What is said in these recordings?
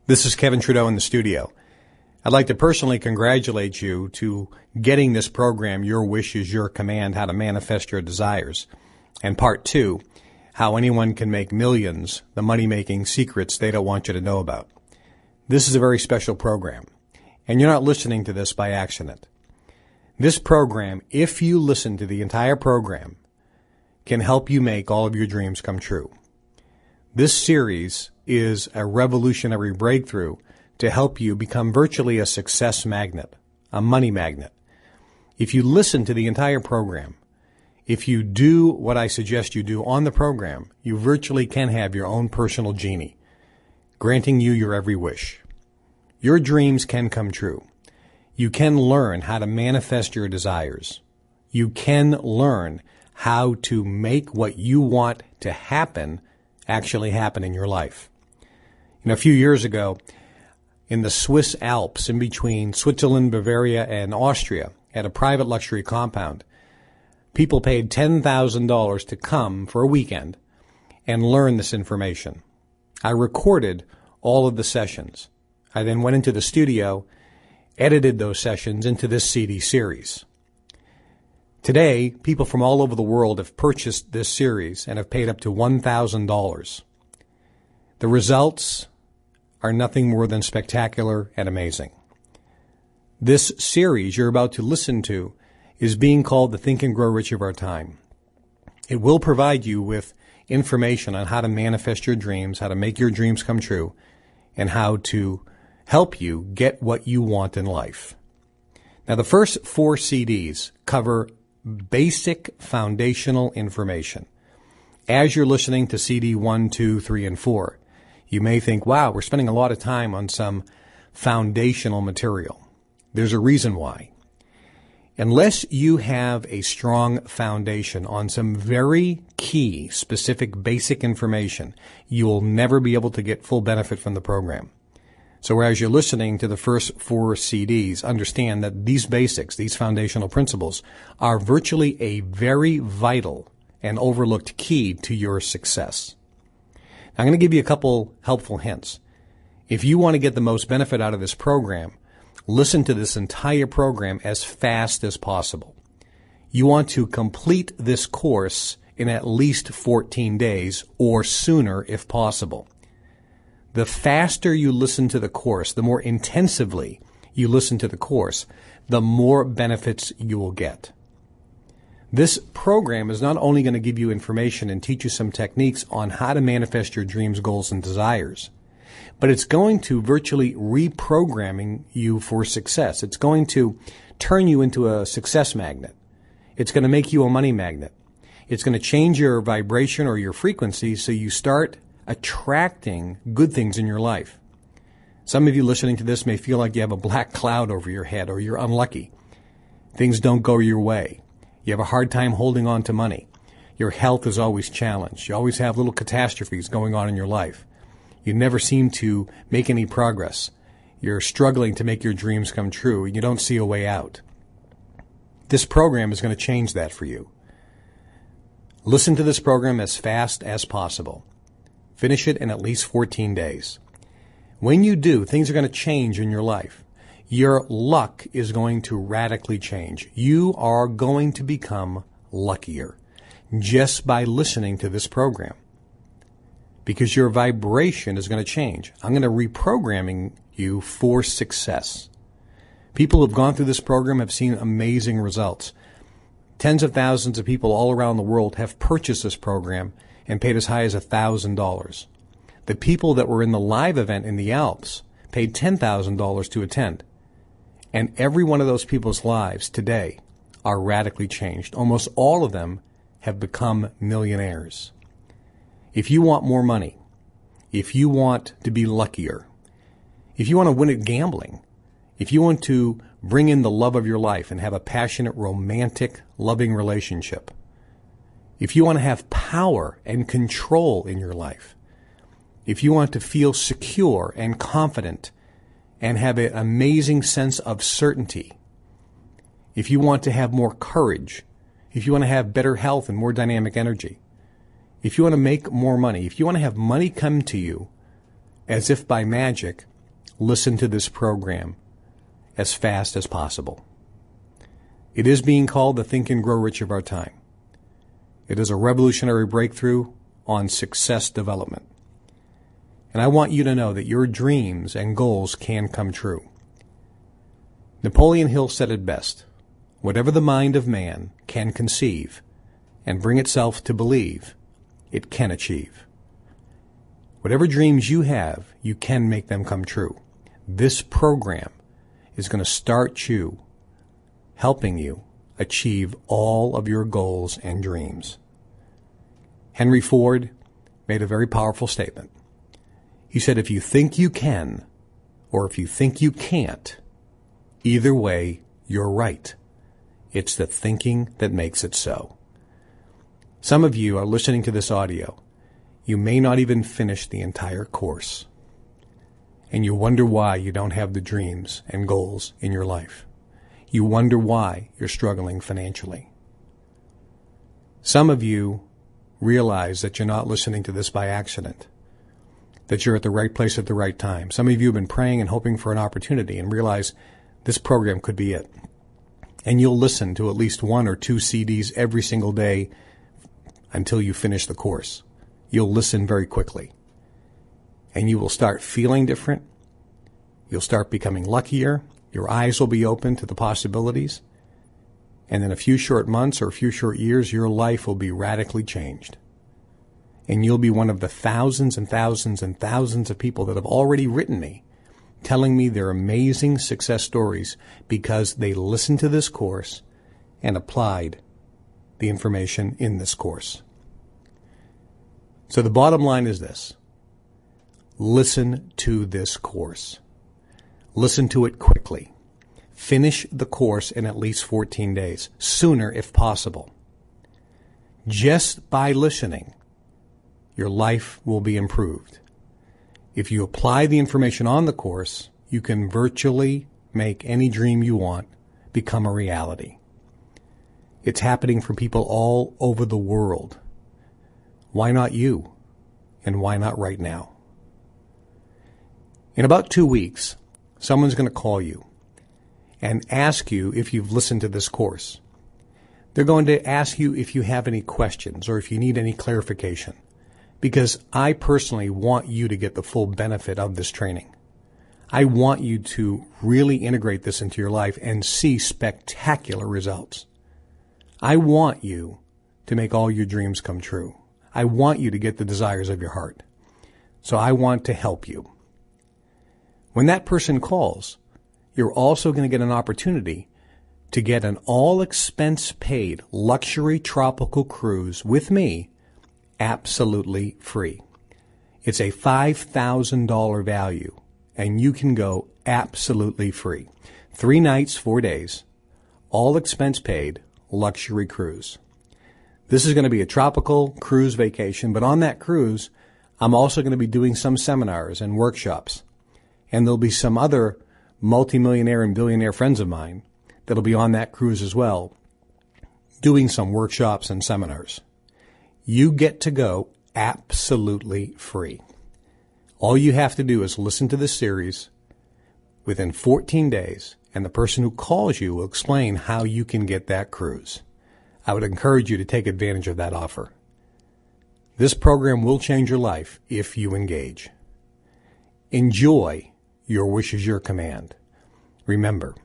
This is Kevin Trudeau in the studio. I'd like to personally congratulate you to getting this program, Your Wish is Your Command, How to Manifest Your Desires. And part 2, How Anyone Can Make Millions, the money-making secrets they don't want you to know about. This is a very special program, and you're not listening to this by accident. This program, if you listen to the entire program, can help you make all of your dreams come true. This series is a revolutionary breakthrough to help you become virtually a success magnet, a money magnet. If you listen to the entire program, if you do what I suggest you do on the program, you virtually can have your own personal genie, granting you your every wish. Your dreams can come true. You can learn how to manifest your desires. You can learn how to make what you want to happen actually happen in your life. A few years ago, in the Swiss Alps, in between Switzerland, Bavaria, and Austria, at a private luxury compound, people paid $10,000 to come for a weekend and learn this information. I recorded all of the sessions. I then went into the studio, edited those sessions into this CD series. Today, people from all over the world have purchased this series and have paid up to $1,000. The results are nothing more than spectacular and amazing. This series you're about to listen to is being called the Think and Grow Rich of Our Time. It will provide you with information on how to manifest your dreams, how to make your dreams come true, and how to help you get what you want in life. Now, the first 4 CDs cover basic foundational information. As you're listening to CD 1, 2, 3, and 4, you may think, wow, we're spending a lot of time on some foundational material. There's a reason why. Unless you have a strong foundation on some very key, specific, basic information, you will never be able to get full benefit from the program. So as you're listening to the first 4 CDs, understand that these basics, these foundational principles, are virtually a very vital and overlooked key to your success. I'm going to give you a couple helpful hints. If you want to get the most benefit out of this program, listen to this entire program as fast as possible. You want to complete this course in at least 14 days or sooner if possible. The faster you listen to the course, the more intensively you listen to the course, the more benefits you will get. This program is not only going to give you information and teach you some techniques on how to manifest your dreams, goals, and desires, but it's going to virtually reprogramming you for success. It's going to turn you into a success magnet. It's going to make you a money magnet. It's going to change your vibration or your frequency so you start attracting good things in your life. Some of you listening to this may feel like you have a black cloud over your head or you're unlucky. Things don't go your way. You have a hard time holding on to money. Your health is always challenged. You always have little catastrophes going on in your life. You never seem to make any progress. You're struggling to make your dreams come true, and you don't see a way out. This program is going to change that for you. Listen to this program as fast as possible. Finish it in at least 14 days. When you do, things are going to change in your life. Your luck is going to radically change. You are going to become luckier just by listening to this program because your vibration is going to change. I'm going to reprogramming you for success. People who have gone through this program have seen amazing results. Tens of thousands of people all around the world have purchased this program and paid as high as $1,000. The people that were in the live event in the Alps paid $10,000 to attend. And every one of those people's lives today are radically changed. Almost all of them have become millionaires. If you want more money, if you want to be luckier, if you want to win at gambling, if you want to bring in the love of your life and have a passionate, romantic, loving relationship, if you want to have power and control in your life, if you want to feel secure and confident and have an amazing sense of certainty, if you want to have more courage, if you want to have better health and more dynamic energy, if you want to make more money, if you want to have money come to you as if by magic, listen to this program as fast as possible. It is being called the Think and Grow Rich of our time. It is a revolutionary breakthrough on success development. And I want you to know that your dreams and goals can come true. Napoleon Hill said it best: whatever the mind of man can conceive and bring itself to believe, it can achieve. Whatever dreams you have, you can make them come true. This program is going to start you, helping you achieve all of your goals and dreams. Henry Ford made a very powerful statement. He said, if you think you can, or if you think you can't, either way, you're right. It's the thinking that makes it so. Some of you are listening to this audio. You may not even finish the entire course. And you wonder why you don't have the dreams and goals in your life. You wonder why you're struggling financially. Some of you realize that you're not listening to this by accident, that you're at the right place at the right time. Some of you have been praying and hoping for an opportunity and realize this program could be it. And you'll listen to at least 1 or 2 CDs every single day until you finish the course. You'll listen very quickly. And you will start feeling different. You'll start becoming luckier. Your eyes will be open to the possibilities. And in a few short months or a few short years, your life will be radically changed. And you'll be one of the thousands and thousands and thousands of people that have already written me, telling me their amazing success stories because they listened to this course and applied the information in this course. So the bottom line is this. Listen to this course. Listen to it quickly. Finish the course in at least 14 days, sooner if possible. Just by listening, your life will be improved. If you apply the information on the course, you can virtually make any dream you want become a reality. It's happening for people all over the world. Why not you? And why not right now? In about 2 weeks, someone's going to call you and ask you if you've listened to this course. They're going to ask you if you have any questions or if you need any clarification, because I personally want you to get the full benefit of this training. I want you to really integrate this into your life and see spectacular results. I want you to make all your dreams come true. I want you to get the desires of your heart. So I want to help you. When that person calls, you're also going to get an opportunity to get an all-expense-paid luxury tropical cruise with me absolutely free. It's a $5,000 value, and you can go absolutely free. 3 nights, 4 days, all-expense-paid luxury cruise. This is going to be a tropical cruise vacation, but on that cruise, I'm also going to be doing some seminars and workshops. And there'll be some other multimillionaire and billionaire friends of mine that'll be on that cruise as well, doing some workshops and seminars. You get to go absolutely free. All you have to do is listen to this series within 14 days, and the person who calls you will explain how you can get that cruise. I would encourage you to take advantage of that offer. This program will change your life if you engage. Enjoy Your Wish is Your Command. Remember,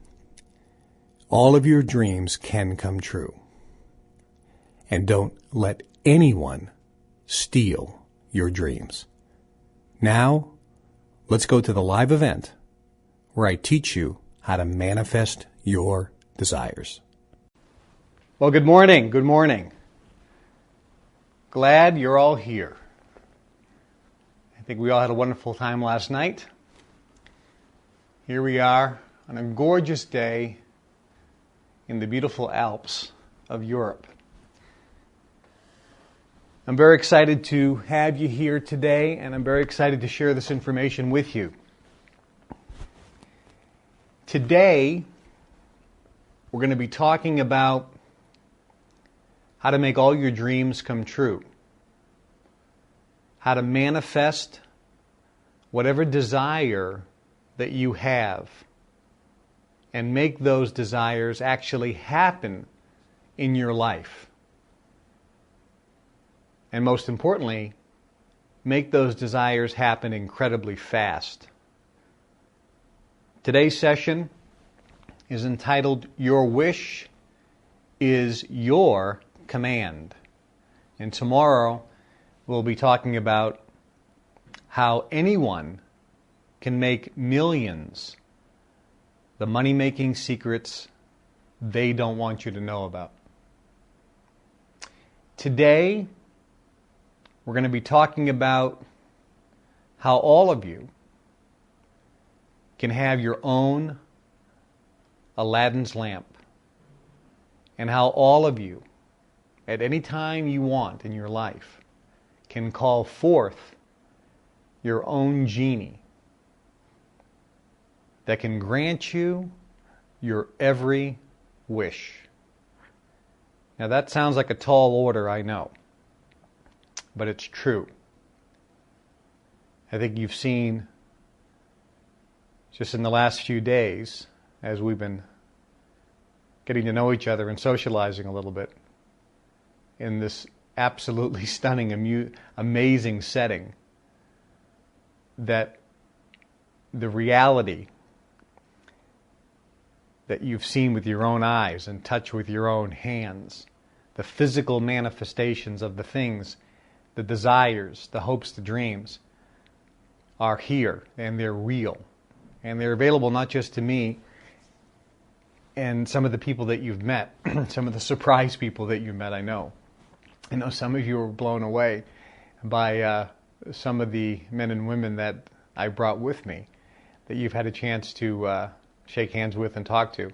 all of your dreams can come true. And don't let anyone steal your dreams. Now, let's go to the live event where I teach you how to manifest your desires. Well, good morning. Good morning. Glad you're all here. I think we all had a wonderful time last night. Here we are on a gorgeous day in the beautiful Alps of Europe. I'm very excited to have you here today, and I'm very excited to share this information with you. Today, we're going to be talking about how to make all your dreams come true, how to manifest whatever desire that you have and make those desires actually happen in your life. And most importantly, make those desires happen incredibly fast. Today's session is entitled, Your Wish is Your Command. And tomorrow we'll be talking about how anyone can make millions, the money-making secrets they don't want you to know about. Today, we're going to be talking about how all of you can have your own Aladdin's lamp, and how all of you, at any time you want in your life, can call forth your own genie that can grant you your every wish. Now that sounds like a tall order, I know, but it's true. I think you've seen just in the last few days, as we've been getting to know each other and socializing a little bit in this absolutely stunning, amazing setting, that the reality that you've seen with your own eyes and touched with your own hands, the physical manifestations of the things, the desires, the hopes, the dreams, are here, and they're real. And they're available not just to me and some of the people that you've met, some of the surprise people that you met, I know. I know some of you were blown away by some of the men and women that I brought with me, that you've had a chance to shake hands with and talk to.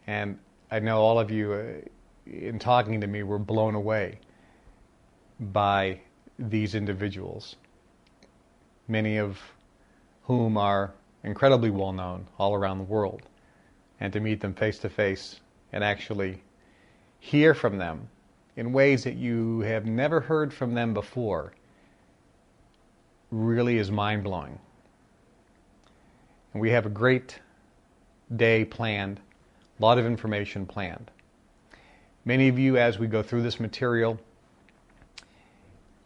And I know all of you, in talking to me, were blown away by these individuals, many of whom are incredibly well known all around the world. And to meet them face to face and actually hear from them in ways that you have never heard from them before really is mind-blowing. And we have a great day planned, a lot of information planned. Many of you, as we go through this material,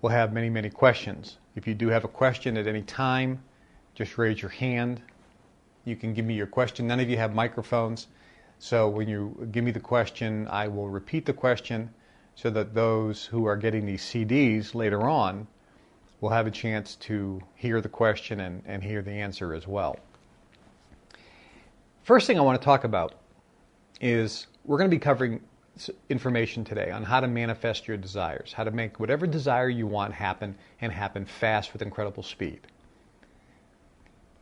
will have many, many questions. If you do have a question at any time, just raise your hand. You can give me your question. None of you have microphones, so when you give me the question, I will repeat the question so that those who are getting these CDs later on will have a chance to hear the question and hear the answer as well. First thing I want to talk about is we're going to be covering information today on how to manifest your desires, how to make whatever desire you want happen and happen fast with incredible speed.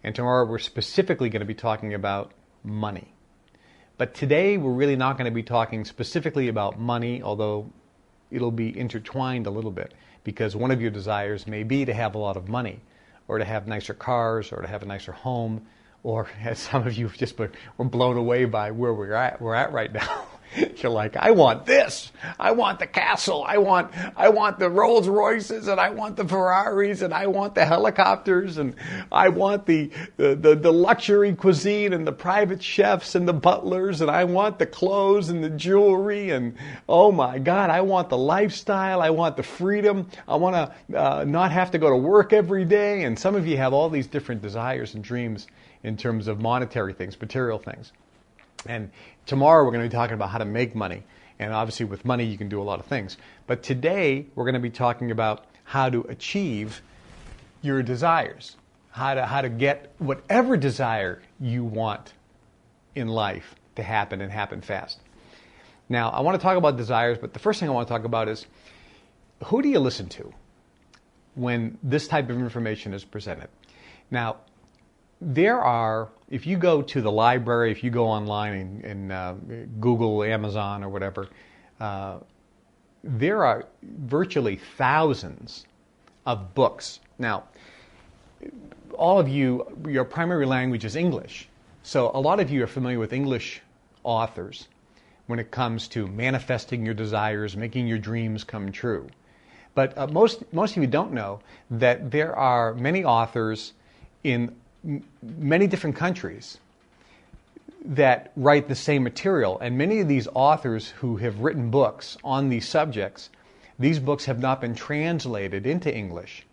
And tomorrow we're specifically going to be talking about money. But today we're really not going to be talking specifically about money, although it'll be intertwined a little bit, because one of your desires may be to have a lot of money, or to have nicer cars, or to have a nicer home, or as some of you have just were blown away by where we're at right now. You're like, I want this. I want the castle. I want the Rolls Royces, and I want the Ferraris, and I want the helicopters, and I want the luxury cuisine and the private chefs and the butlers, and I want the clothes and the jewelry, and oh my God, I want the lifestyle. I want the freedom. I want to not have to go to work every day. And some of you have all these different desires and dreams in terms of monetary things, material things. And tomorrow we're going to be talking about how to make money. And obviously with money you can do a lot of things. But today we're going to be talking about how to achieve your desires. How to get whatever desire you want in life to happen and happen fast. Now I want to talk about desires, but the first thing I want to talk about is, who do you listen to when this type of information is presented? Now, there are, if you go to the library, if you go online and Google, Amazon, or whatever, there are virtually thousands of books. Now, all of you, your primary language is English. So a lot of you are familiar with English authors when it comes to manifesting your desires, making your dreams come true. But most of you don't know that there are many authors in many different countries that write the same material. And many of these authors who have written books on these subjects, these books have not been translated into English.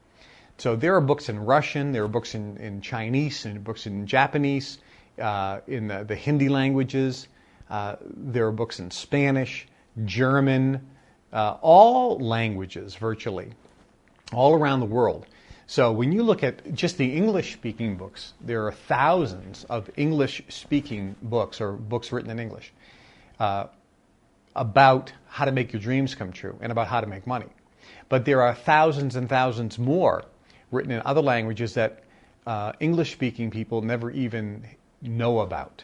So there are books in Russian, there are books in Chinese, and books in Japanese, in the Hindi languages. There are books in Spanish, German, all languages virtually, all around the world. So when you look at just the English-speaking books, there are thousands of English-speaking books or books written in English about how to make your dreams come true and about how to make money. But there are thousands and thousands more written in other languages that English-speaking people never even know about.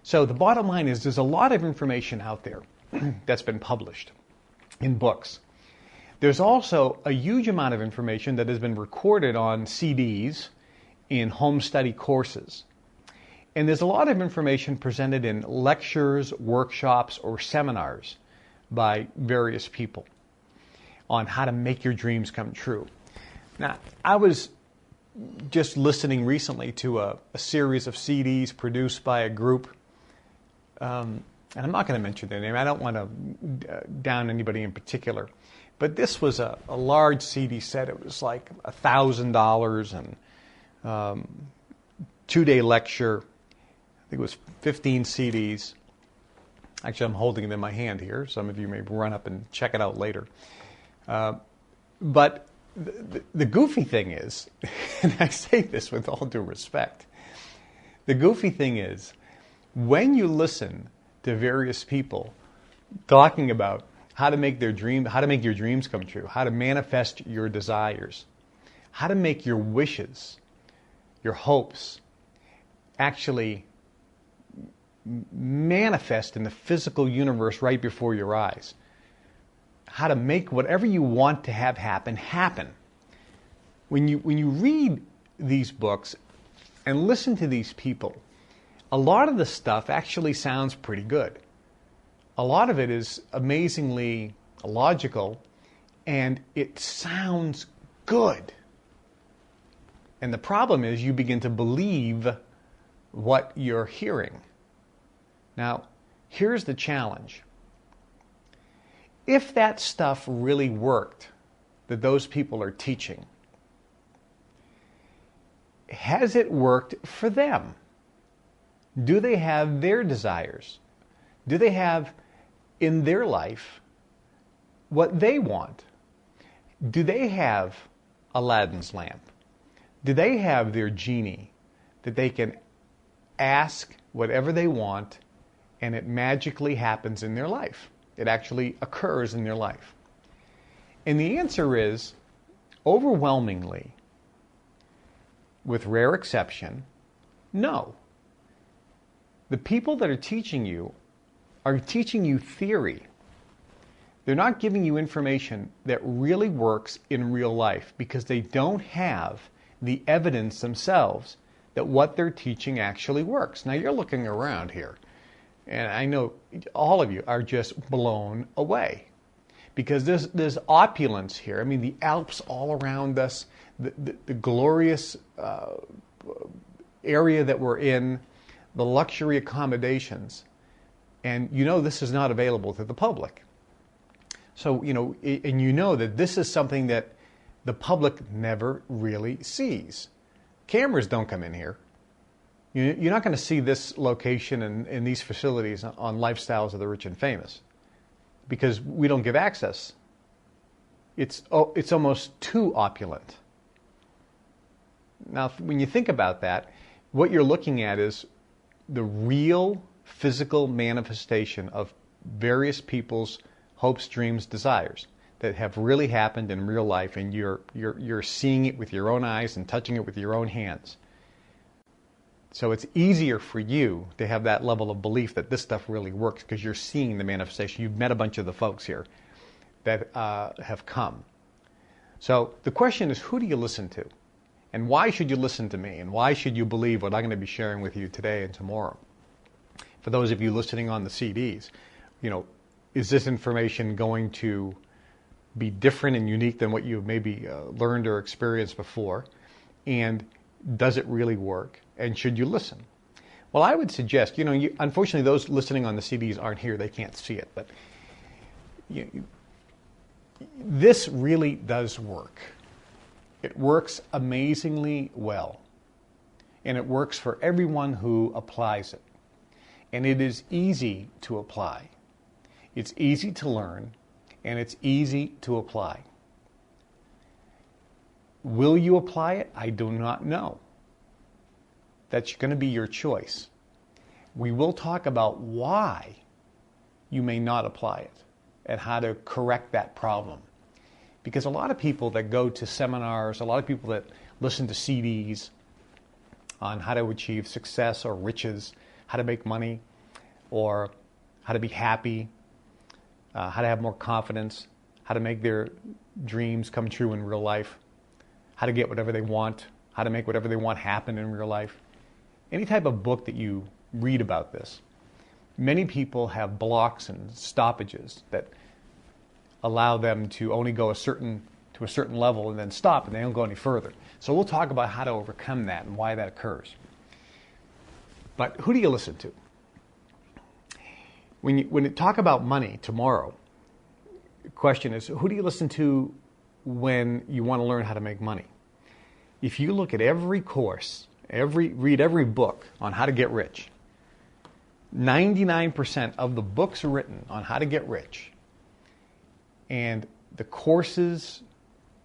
So the bottom line is there's a lot of information out there that's been published in books. There's also a huge amount of information that has been recorded on CDs in home study courses. And there's a lot of information presented in lectures, workshops, or seminars by various people on how to make your dreams come true. Now, I was just listening recently to a series of CDs produced by a group, and I'm not going to mention their name. I don't want to down anybody in particular. But this was a large CD set. It was like $1,000 and 2-day lecture. I think it was 15 CDs. Actually, I'm holding them in my hand here. Some of you may run up and check it out later. But the goofy thing is, and I say this with all due respect, the goofy thing is when you listen to various people talking about how to make your dreams come true, how to manifest your desires, how to make your wishes, your hopes actually manifest in the physical universe right before your eyes. How to make whatever you want to have happen, happen. When you read these books and listen to these people, a lot of the stuff actually sounds pretty good. A lot of it is amazingly logical, and it sounds good. And the problem is you begin to believe what you're hearing. Now, here's the challenge. If that stuff really worked, that those people are teaching, has it worked for them? Do they have their desires? Do they have in their life what they want? Do they have Aladdin's lamp? Do they have their genie that they can ask whatever they want and it magically happens in their life? It actually occurs in their life. And the answer is, overwhelmingly, with rare exception, no. The people that are teaching you theory. They're not giving you information that really works in real life because they don't have the evidence themselves that what they're teaching actually works. Now you're looking around here, and I know all of you are just blown away because there's opulence here. I mean, the Alps all around us, the glorious area that we're in, the luxury accommodations. And you know this is not available to the public. So, and you know that this is something that the public never really sees. Cameras don't come in here. You're not going to see this location and these facilities on Lifestyles of the Rich and Famous because we don't give access. It's almost too opulent. Now, when you think about that, what you're looking at is the real physical manifestation of various people's hopes, dreams, desires that have really happened in real life, and you're seeing it with your own eyes and touching it with your own hands. So it's easier for you to have that level of belief that this stuff really works because you're seeing the manifestation. You've met a bunch of the folks here that have come. So the question is, who do you listen to? And why should you listen to me? And why should you believe what I'm going to be sharing with you today and tomorrow? For those of you listening on the CDs, is this information going to be different and unique than what you've maybe learned or experienced before? And Does it really work? And should you listen? Well, I would suggest, unfortunately, those listening on the CDs aren't here. They can't see it. But this really does work. It works amazingly well. And it works for everyone who applies it. And it is easy to apply. It's easy to learn, and it's easy to apply. Will you apply it? I do not know. That's going to be your choice. We will talk about why you may not apply it and how to correct that problem. Because a lot of people that go to seminars, a lot of people that listen to CDs on how to achieve success or riches, how to make money, or how to be happy, how to have more confidence, how to make their dreams come true in real life, how to get whatever they want, how to make whatever they want happen in real life. Any type of book that you read about this, many people have blocks and stoppages that allow them to only go to a certain level and then stop, and they don't go any further. So we'll talk about how to overcome that and why that occurs. But who do you listen to? When you talk about money tomorrow, the question is, who do you listen to when you want to learn how to make money? If you look at every course, read every book on how to get rich, 99% of the books written on how to get rich and the courses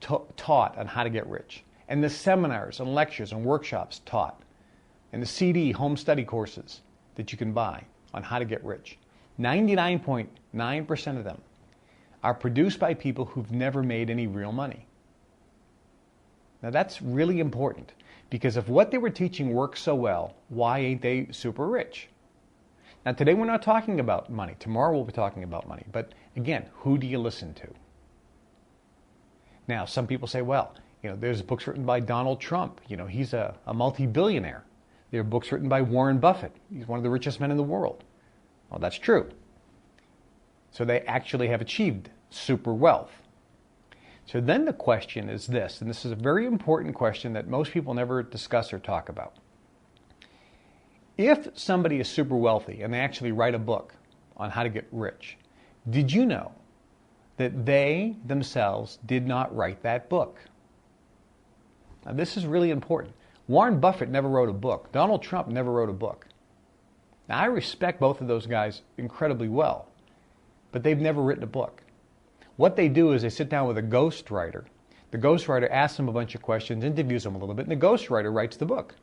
taught on how to get rich, and the seminars and lectures and workshops taught, and the CD home study courses that you can buy on how to get rich, 99.9% of them are produced by people who've never made any real money. Now that's really important, because if what they were teaching works so well, why ain't they super rich? Now today we're not talking about money. Tomorrow we'll be talking about money. But again, who do you listen to? Now some people say, well, there's books written by Donald Trump. He's a multi-billionaire. There are books written by Warren Buffett. He's one of the richest men in the world. Well, that's true. So they actually have achieved super wealth. So then the question is this, and this is a very important question that most people never discuss or talk about. If somebody is super wealthy and they actually write a book on how to get rich, did you know that they themselves did not write that book? Now this is really important. Warren Buffett never wrote a book. Donald Trump never wrote a book. Now I respect both of those guys incredibly well, but they've never written a book. What they do is they sit down with a ghostwriter. The ghostwriter asks them a bunch of questions, interviews them a little bit, and the ghostwriter writes the book.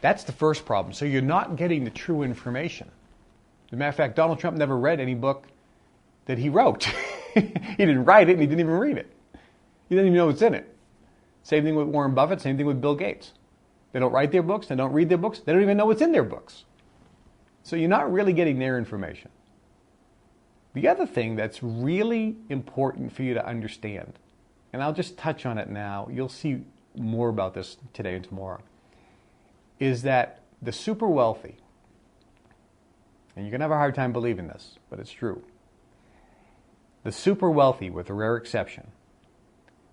That's the first problem. So you're not getting the true information. As a matter of fact, Donald Trump never read any book that he wrote. He didn't write it, and he didn't even read it. He didn't even know what's in it. Same thing with Warren Buffett, same thing with Bill Gates. They don't write their books, they don't read their books, they don't even know what's in their books. So you're not really getting their information. The other thing that's really important for you to understand, and I'll just touch on it now, you'll see more about this today and tomorrow, is that the super wealthy, and you're going to have a hard time believing this, but it's true. The super wealthy, with a rare exception,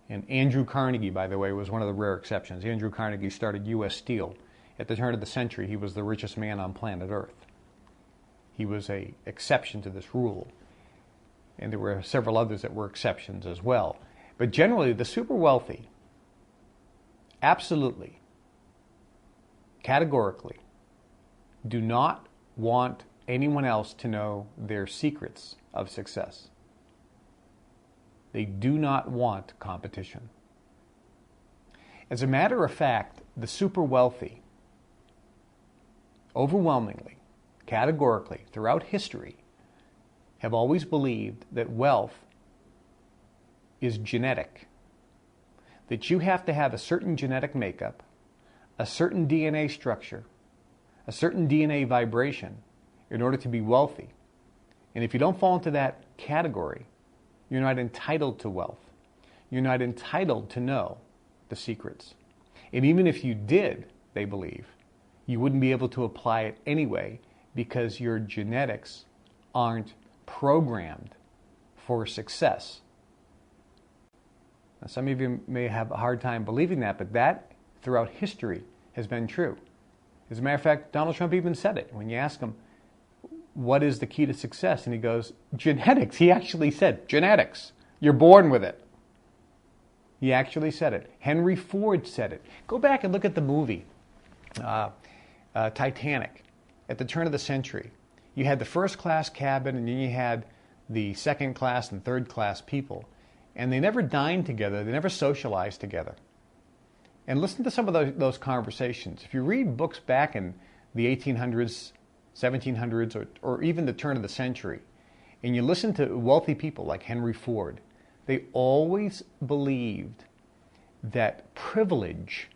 and Andrew Carnegie, by the way, was one of the rare exceptions. Andrew Carnegie started U.S. Steel. At the turn of the century, he was the richest man on planet Earth. He was an exception to this rule. And there were several others that were exceptions as well. But generally, the super wealthy, absolutely, categorically, do not want anyone else to know their secrets of success. They do not want competition. As a matter of fact, the super wealthy, overwhelmingly, categorically, throughout history, have always believed that wealth is genetic. That you have to have a certain genetic makeup, a certain DNA structure, a certain DNA vibration in order to be wealthy. And if you don't fall into that category, you're not entitled to wealth. You're not entitled to know the secrets. And even if you did, they believe, you wouldn't be able to apply it anyway because your genetics aren't programmed for success. Now, some of you may have a hard time believing that, but that throughout history has been true. As a matter of fact, Donald Trump even said it. When you ask him, what is the key to success? And he goes, genetics. He actually said, genetics. You're born with it. He actually said it. Henry Ford said it. Go back and look at the movie Titanic. At the turn of the century, you had the first class cabin, and then you had the second class and third class people. And they never dined together. They never socialized together. And listen to some of those conversations. If you read books back in the 1800s, 1700s, or even the turn of the century, and you listen to wealthy people like Henry Ford, they always believed that privilege,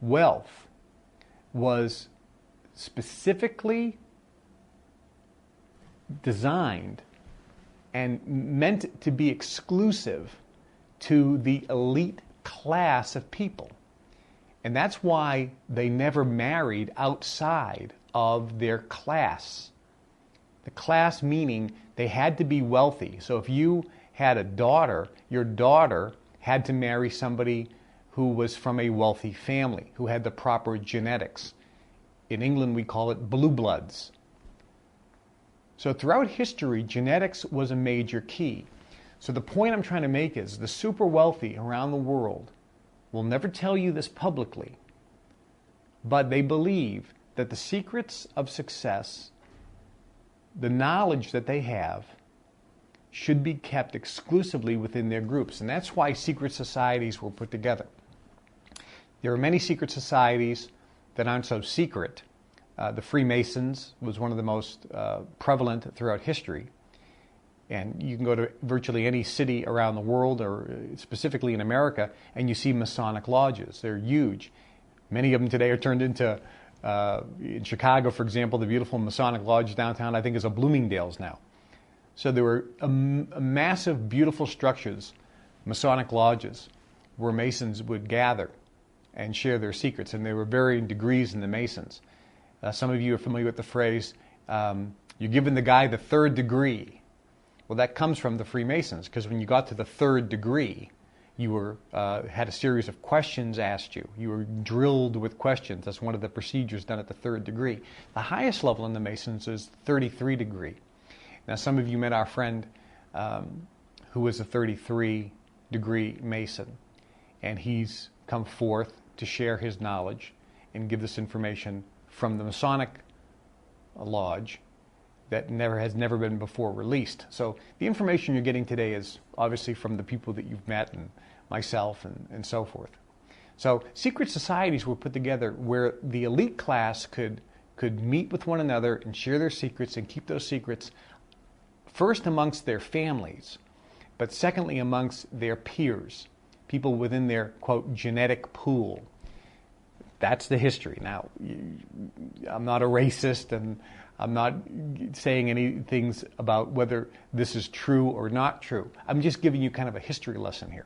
wealth, was specifically designed and meant to be exclusive to the elite class of people. And that's why they never married outside of their class. The class meaning they had to be wealthy. So if you had a daughter, your daughter had to marry somebody who was from a wealthy family, who had the proper genetics. In England, we call it blue bloods. So throughout history, genetics was a major key. So the point I'm trying to make is the super wealthy around the world will never tell you this publicly, but they believe that the secrets of success, the knowledge that they have, should be kept exclusively within their groups. And that's why secret societies were put together. There are many secret societies that aren't so secret. The Freemasons was one of the most prevalent throughout history. And you can go to virtually any city around the world, or specifically in America, and you see Masonic lodges. They're huge. Many of them today are turned into, in Chicago, for example, the beautiful Masonic lodge downtown, I think, is a Bloomingdale's now. So there were massive, beautiful structures, Masonic lodges, where Masons would gather and share their secrets. And there were varying degrees in the Masons. Some of you are familiar with the phrase, you're giving the guy the third degree. Well, that comes from the Freemasons, because when you got to the third degree, you were had a series of questions asked you. You were drilled with questions. That's one of the procedures done at the third degree. The highest level in the Masons is 33 degree. Now, some of you met our friend who was a 33 degree Mason, and he's come forth to share his knowledge and give this information from the Masonic lodge that has never been before released. So the information you're getting today is obviously from the people that you've met and myself and so forth. So secret societies were put together where the elite class could meet with one another and share their secrets and keep those secrets first amongst their families, but secondly amongst their peers, people within their, quote, genetic pool. That's the history. Now, I'm not a racist, and I'm not saying any things about whether this is true or not true. I'm just giving you kind of a history lesson here.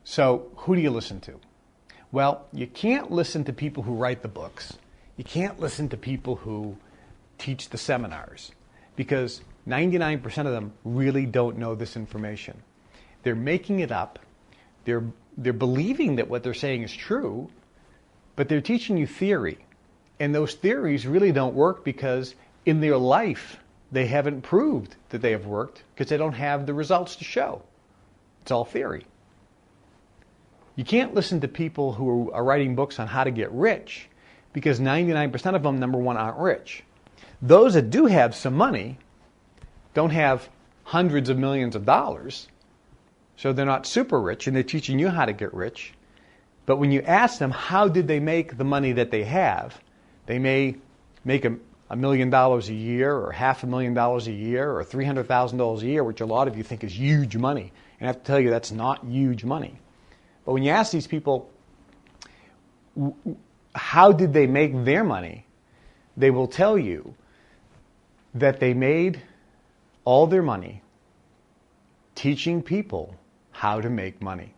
So, who do you listen to? Well, you can't listen to people who write the books. You can't listen to people who teach the seminars, because 99% of them really don't know this information. They're making it up. They're believing that what they're saying is true, but they're teaching you theory. And those theories really don't work because in their life they haven't proved that they have worked, because they don't have the results to show. It's all theory. You can't listen to people who are writing books on how to get rich, because 99% of them, number one, aren't rich. Those that do have some money don't have hundreds of millions of dollars, so they're not super rich, and they're teaching you how to get rich. But when you ask them how did they make the money that they have, they may make $1 million a year, or $500,000 a year, or $300,000 a year, which a lot of you think is huge money. And I have to tell you, that's not huge money. But when you ask these people, how did they make their money, they will tell you that they made all their money teaching people how to make money.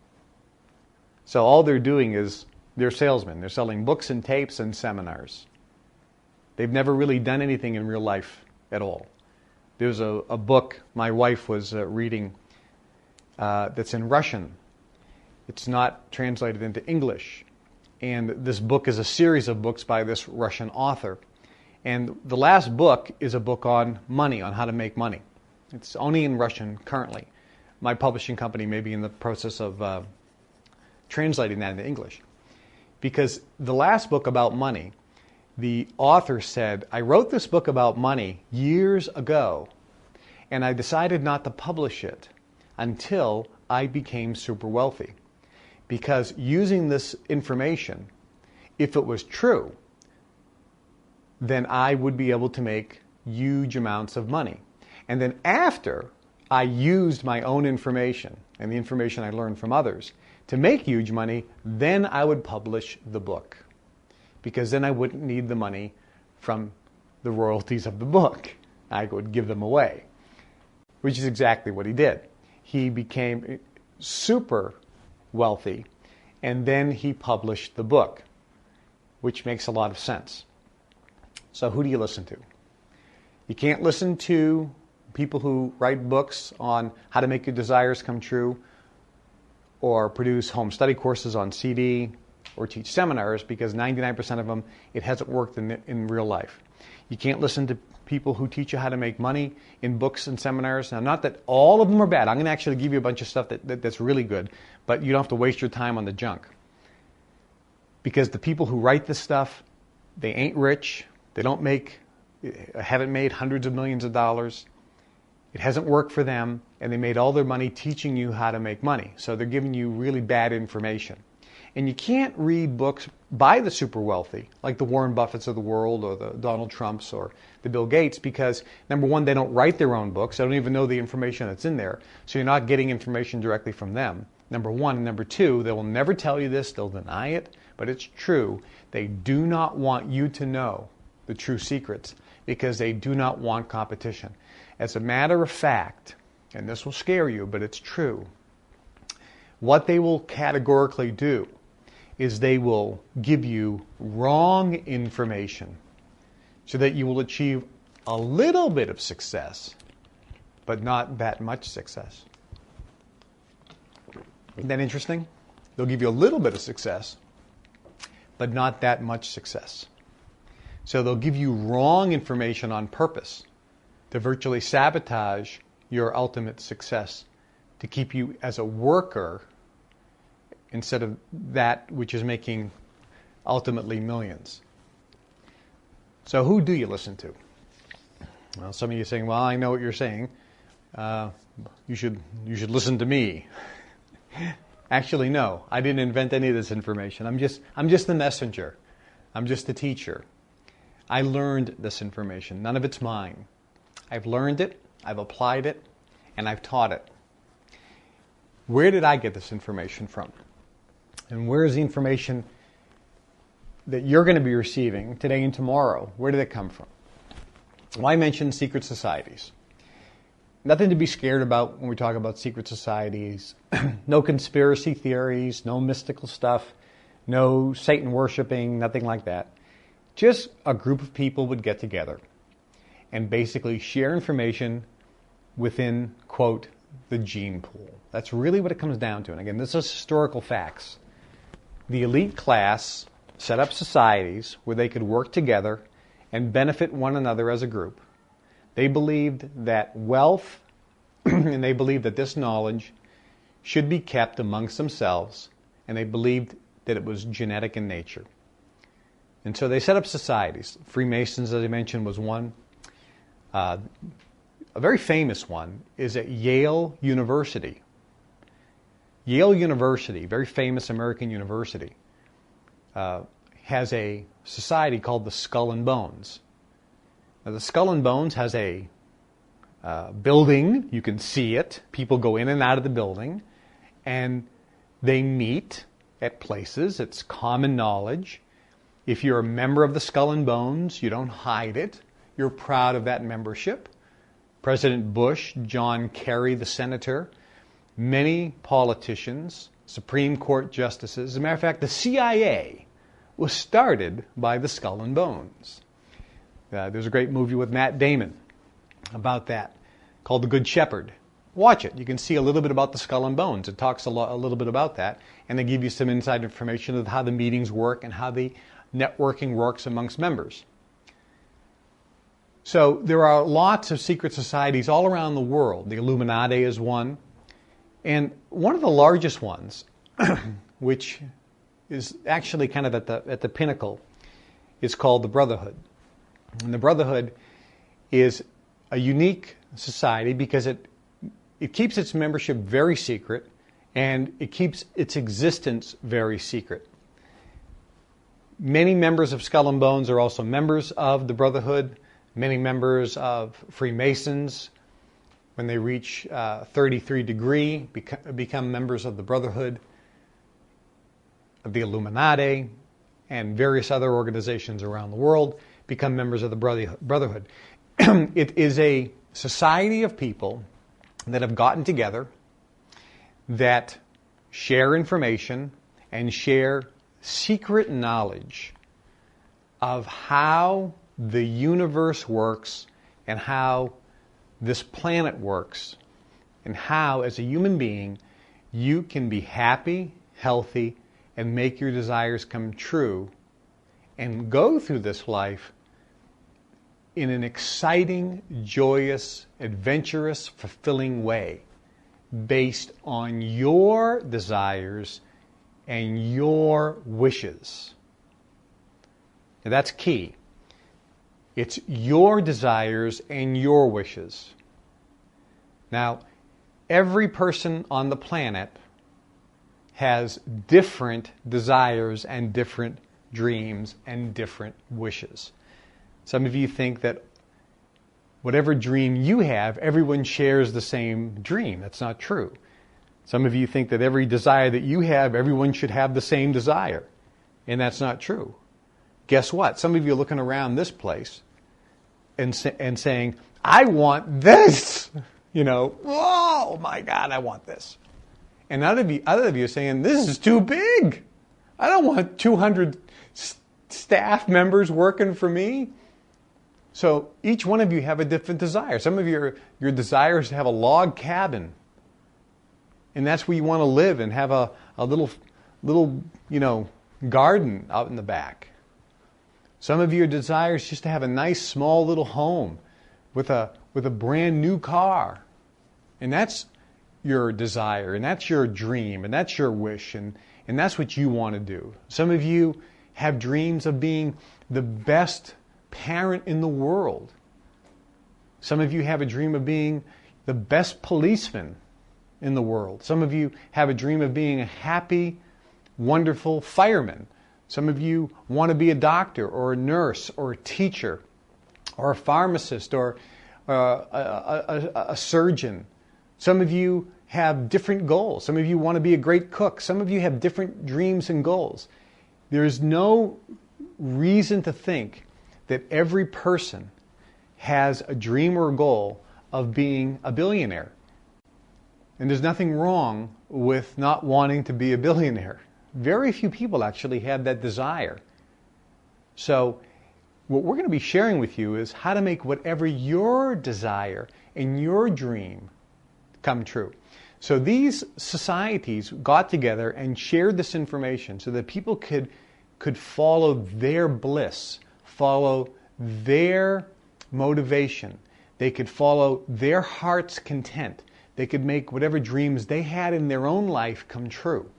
So all they're doing is they're salesmen. They're selling books and tapes and seminars. They've never really done anything in real life at all. There's a book my wife was reading that's in Russian, It's not translated into English. And this book is a series of books by this Russian author. And the last book is a book on money, on how to make money. It's only in Russian currently. My publishing company may be in the process of translating that into English. Because the last book about money, the author said, I wrote this book about money years ago, and I decided not to publish it until I became super wealthy. Because using this information, if it was true, then I would be able to make huge amounts of money. And then after I used my own information and the information I learned from others to make huge money, then I would publish the book. Because then I wouldn't need the money from the royalties of the book. I would give them away, which is exactly what he did. He became super wealthy, and then he published the book, which makes a lot of sense. So who do you listen to? You can't listen to people who write books on how to make your desires come true, or produce home study courses on CD, or teach seminars, because 99% of them, it hasn't worked in real life. You can't listen to people who teach you how to make money in books and seminars. Now, not that all of them are bad. I'm going to actually give you a bunch of stuff that's really good, but you don't have to waste your time on the junk. Because the people who write this stuff, they ain't rich. They haven't made hundreds of millions of dollars. It hasn't worked for them, and they made all their money teaching you how to make money. So they're giving you really bad information. And you can't read books by the super wealthy, like the Warren Buffetts of the world, or the Donald Trumps, or the Bill Gates, because number one, they don't write their own books. They don't even know the information that's in there. So you're not getting information directly from them, number one. And number two, they will never tell you this. They'll deny it, but it's true. They do not want you to know the true secrets, because they do not want competition. As a matter of fact, and this will scare you, but it's true, what they will categorically do is they will give you wrong information so that you will achieve a little bit of success, but not that much success. Isn't that interesting? They'll give you a little bit of success, but not that much success. So they'll give you wrong information on purpose to virtually sabotage your ultimate success, to keep you as a worker instead of that which is making ultimately millions. So who do you listen to? Well, some of you are saying, well, I know what you're saying. You should listen to me. Actually, no. I didn't invent any of this information. I'm just the messenger. I'm just the teacher. I learned this information. None of it's mine. I've learned it, I've applied it, and I've taught it. Where did I get this information from? And where is the information that you're going to be receiving today and tomorrow? Where did it come from? Well, I mentioned secret societies. Nothing to be scared about when we talk about secret societies. No conspiracy theories, no mystical stuff, no Satan worshiping, nothing like that. Just a group of people would get together and basically share information within, quote, the gene pool. That's really what it comes down to. And again, this is historical facts. The elite class set up societies where they could work together and benefit one another as a group. They believed that wealth and they believed that this knowledge should be kept amongst themselves, and they believed that it was genetic in nature. And so they set up societies. Freemasons, as I mentioned, was one. A very famous one is at Yale University. Yale University, very famous American university, has a society called the Skull and Bones. Now, the Skull and Bones has a building. You can see it. People go in and out of the building, and they meet at places. It's common knowledge. If you're a member of the Skull and Bones, you don't hide it. You're proud of that membership. President Bush, John Kerry, the senator, many politicians, Supreme Court justices. As a matter of fact, the CIA was started by the Skull and Bones. There's a great movie with Matt Damon about that called The Good Shepherd. watch it. You can see a little bit about the Skull and Bones. It talks a little bit about that, and they give you some inside information of how the meetings work and how the networking works amongst members. So there are lots of secret societies all around the world. The Illuminati is one, and one of the largest ones, which is actually kind of at the pinnacle, is called the Brotherhood. And the Brotherhood is a unique society because it keeps its membership very secret, and it keeps its existence very secret. Many members of Skull and Bones are also members of the Brotherhood. Many members of Freemasons, when they reach 33 degree, become members of the Brotherhood, of the Illuminati, and various other organizations around the world become members of the Brotherhood. It is a society of people that have gotten together, that share information and share secret knowledge of how the universe works and how this planet works, and how, as a human being, you can be happy, healthy, and make your desires come true, and go through this life in an exciting, joyous, adventurous, fulfilling way, based on your desires and your wishes. Now, that's key. It's your desires and your wishes. Now, every person on the planet has different desires and different dreams and different wishes. Some of you think that whatever dream you have, everyone shares the same dream. That's not true. Some of you think that every desire that you have, everyone should have the same desire. And that's not true. Guess what? Some of you are looking around this place and saying, I want this. You know, oh my God, I want this. And other of you are saying, this is too big. I don't want 200 staff members working for me. So each one of you have a different desire. Some of your desire is to have a log cabin. And that's where you want to live and have a little garden out in the back. Some of your desire is just to have a nice small little home with a brand new car. And that's your desire, and that's your dream, and that's your wish, and that's what you want to do. Some of you have dreams of being the best parent in the world. Some of you have a dream of being the best policeman in the world. Some of you have a dream of being a happy, wonderful fireman. Some of you want to be a doctor or a nurse or a teacher or a pharmacist or a surgeon. Some of you have different goals. Some of you want to be a great cook. Some of you have different dreams and goals. There's no reason to think that every person has a dream or a goal of being a billionaire. And there's nothing wrong with not wanting to be a billionaire. Very few people actually have that desire. So what we're going to be sharing with you is how to make whatever your desire and your dream come true. So these societies got together and shared this information so that people could follow their bliss, follow their motivation. They could follow their heart's content. They could make whatever dreams they had in their own life come true.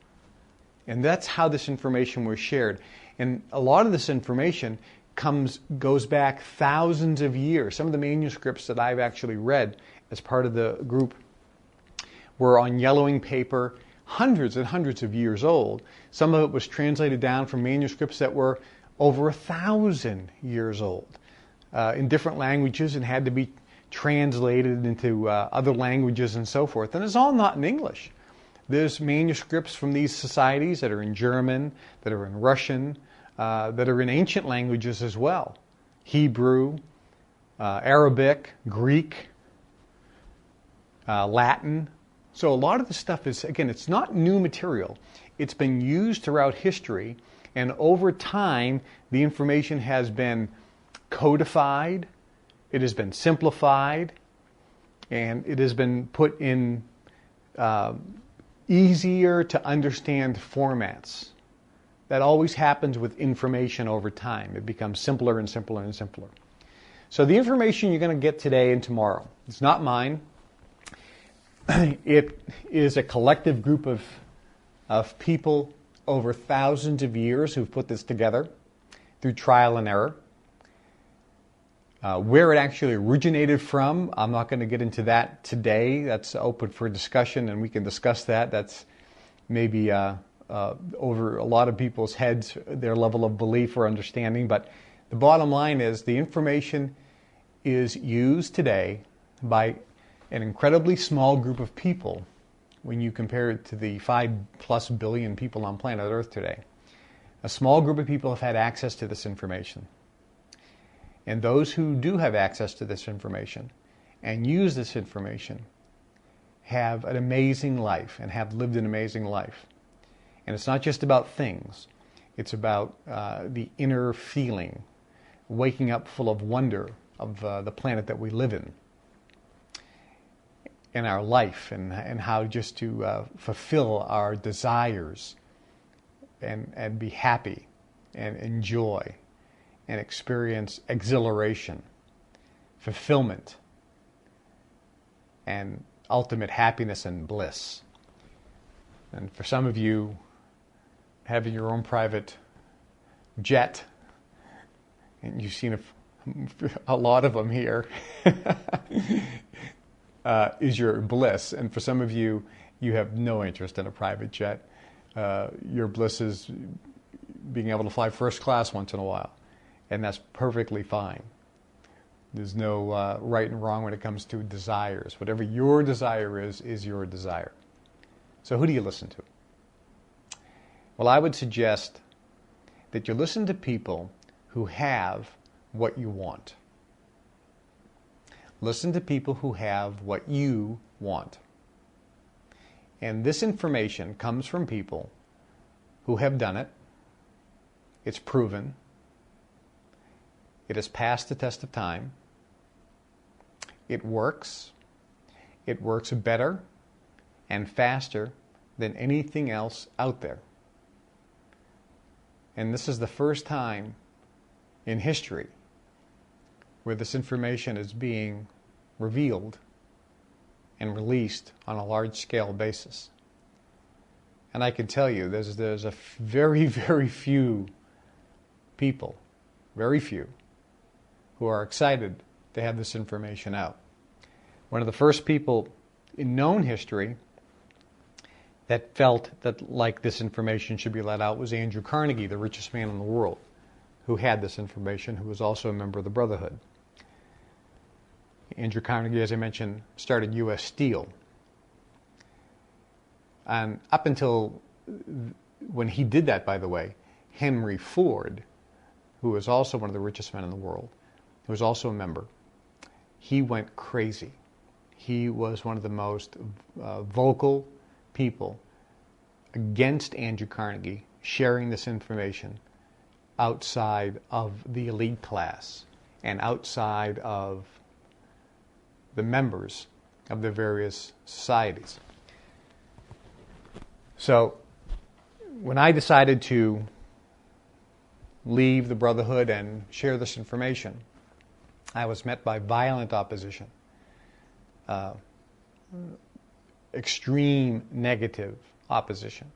And that's how this information was shared. And a lot of this information goes back thousands of years. Some of the manuscripts that I've actually read as part of the group were on yellowing paper, hundreds and hundreds of years old. Some of it was translated down from manuscripts that were over 1,000 years old in different languages and had to be translated into other languages and so forth. And it's all not in English. There's manuscripts from these societies that are in German, that are in Russian, that are in ancient languages as well. Hebrew, Arabic, Greek, Latin. So a lot of the stuff is, again, it's not new material. It's been used throughout history, and over time, the information has been codified, it has been simplified, And it has been put in easier to understand formats. That always happens with information over time. It becomes simpler and simpler and simpler. So the information you're going to get today and tomorrow, it's not mine. It is a collective group of people over thousands of years who've put this together through trial and error. Where it actually originated from, I'm not going to get into that today. That's open for discussion, and we can discuss that. That's maybe over a lot of people's heads, their level of belief or understanding. But the bottom line is the information is used today by an incredibly small group of people when you compare it to the 5+ billion people on planet Earth today. A small group of people have had access to this information. And those who do have access to this information and use this information have an amazing life and have lived an amazing life. And it's not just about things. It's about the inner feeling, waking up full of wonder of the planet that we live in our life, and how just to fulfill our desires and be happy and enjoy and experience exhilaration, fulfillment, and ultimate happiness and bliss. And for some of you, having your own private jet, and you've seen a lot of them here, is your bliss. And for some of you, you have no interest in a private jet. Your bliss is being able to fly first class once in a while. And that's perfectly fine. There's no right and wrong when it comes to desires. Whatever your desire is your desire. So who do you listen to? Well, I would suggest that you listen to people who have what you want. Listen to people who have what you want. And this information comes from people who have done it. It's proven. It has passed the test of time. It works. It works better and faster than anything else out there. And this is the first time in history where this information is being revealed and released on a large-scale basis. And I can tell you, there's a very, very few people, very few, who are excited to have this information out. One of the first people in known history that felt that like this information should be let out was Andrew Carnegie, the richest man in the world, who had this information, who was also a member of the Brotherhood. Andrew Carnegie, as I mentioned, started U.S. Steel. And up until when he did that, by the way, Henry Ford, who was also one of the richest men in the world, who was also a member, he went crazy. He was one of the most vocal people against Andrew Carnegie sharing this information outside of the elite class and outside of the members of the various societies. So when I decided to leave the Brotherhood and share this information, I was met by violent opposition, extreme negative opposition,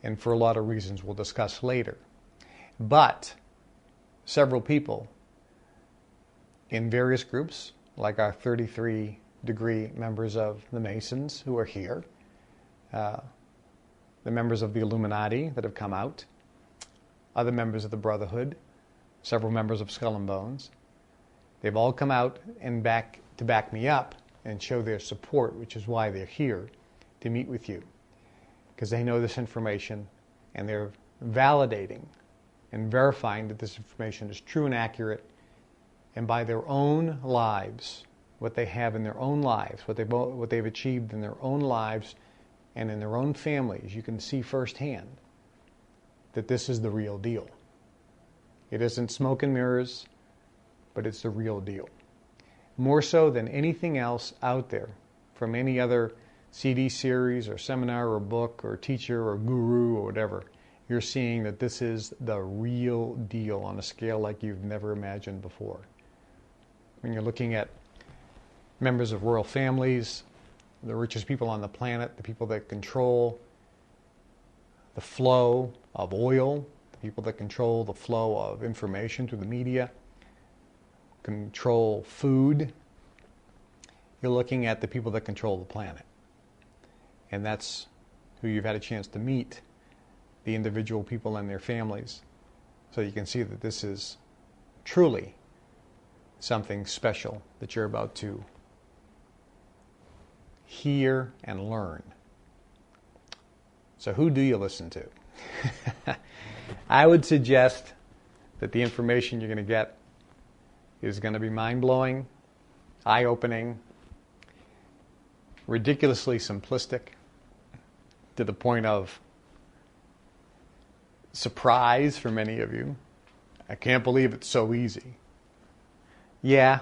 and for a lot of reasons we'll discuss later. But several people in various groups, like our 33-degree members of the Masons who are here, the members of the Illuminati that have come out, other members of the Brotherhood, several members of Skull and Bones, they've all come out and back me up and show their support, which is why they're here to meet with you, because they know this information and they're validating and verifying that this information is true and accurate, and by their own lives, what they have in their own lives, what they've achieved in their own lives and in their own families, you can see firsthand that this is the real deal. It isn't smoke and mirrors, but it's the real deal. more so than anything else out there, from any other CD series or seminar or book or teacher or guru or whatever. You're seeing that this is the real deal on a scale like you've never imagined before. When you're looking at members of royal families, the richest people on the planet, the people that control the flow of oil, the people that control the flow of information through the media, control food, you're looking at the people that control the planet. And that's who you've had a chance to meet, the individual people and their families. So you can see that this is truly something special that you're about to hear and learn. So who do you listen to? I would suggest that the information you're going to get is going to be mind-blowing, eye-opening, ridiculously simplistic, to the point of surprise for many of you. I can't believe it's so easy. Yeah,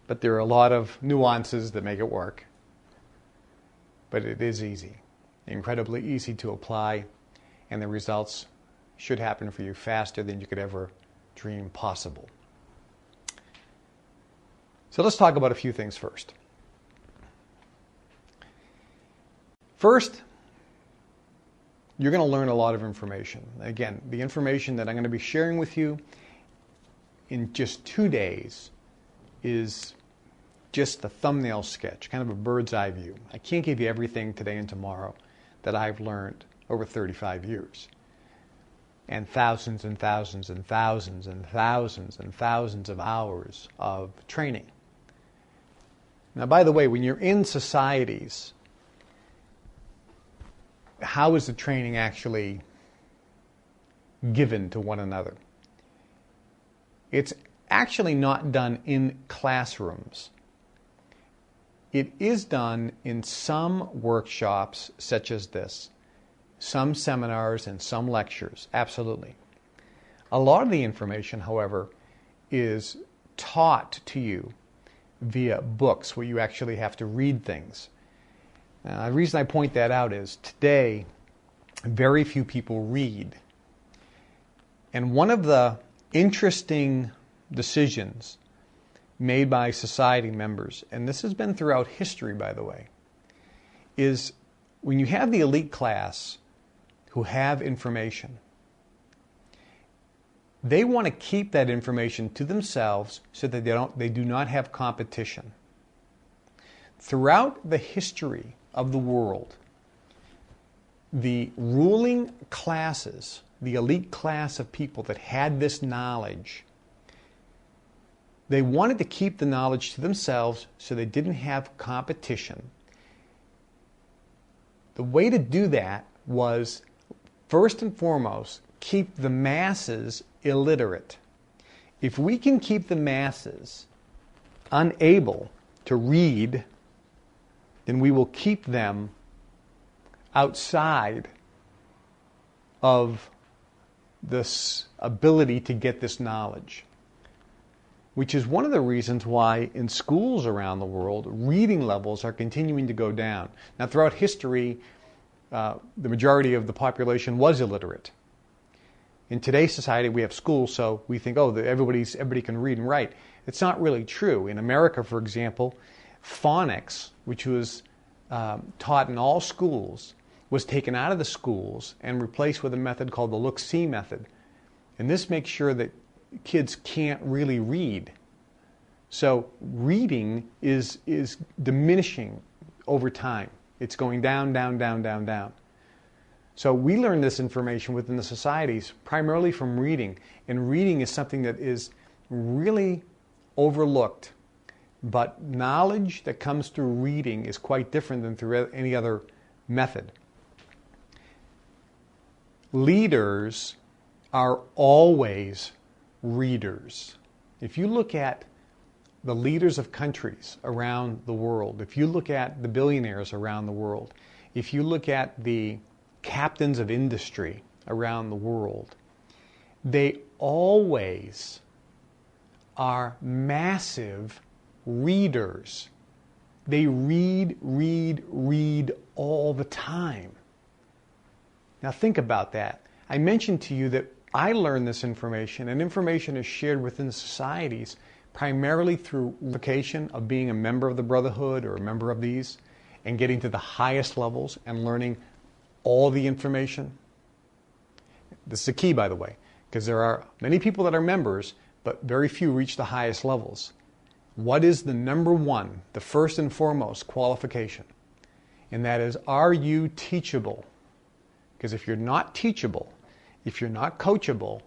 but there are a lot of nuances that make it work. But it is easy, incredibly easy to apply, and the results should happen for you faster than you could ever dream possible. So let's talk about a few things first. First, you're going to learn a lot of information. Again, the information that I'm going to be sharing with you in just 2 days is just the thumbnail sketch, kind of a bird's eye view. I can't give you everything today and tomorrow that I've learned over 35 years. And thousands and thousands and thousands and thousands and thousands of hours of training. Now, by the way, when you're in societies, how is the training actually given to one another? It's actually not done in classrooms. It is done in some workshops such as this, some seminars and some lectures, absolutely. A lot of the information, however, is taught to you via books where you actually have to read things. The reason I point that out is today, very few people read. And one of the interesting decisions made by society members, and this has been throughout history, by the way, is when you have the elite class who have information, they want to keep that information to themselves so that they do not have competition. Throughout the history of the world, the ruling classes, the elite class of people that had this knowledge, they wanted to keep the knowledge to themselves so they didn't have competition. The way to do that was, first and foremost, keep the masses illiterate. If we can keep the masses unable to read, then we will keep them outside of this ability to get this knowledge. Which is one of the reasons why in schools around the world, reading levels are continuing to go down. Now, throughout history, the majority of the population was illiterate. In today's society, we have schools, so we think, oh, everybody can read and write. It's not really true. In America, for example, phonics, which was taught in all schools, was taken out of the schools and replaced with a method called the look-see method. And this makes sure that kids can't really read. So reading is diminishing over time. It's going down, down, down, down, down. So we learn this information within the societies primarily from reading. And reading is something that is really overlooked. But knowledge that comes through reading is quite different than through any other method. Leaders are always readers. If you look at the leaders of countries around the world, if you look at the billionaires around the world, if you look at the captains of industry around the world, they always are massive readers. They read all the time. Now think about that. I mentioned to you that I learned this information, and information is shared within societies primarily through vocation of being a member of the Brotherhood or a member of these, and getting to the highest levels and learning all the information. This is the key, by the way, because there are many people that are members, but very few reach the highest levels. What is the number one, the first and foremost qualification? And that is, are you teachable? Because if you're not teachable, if you're not coachable,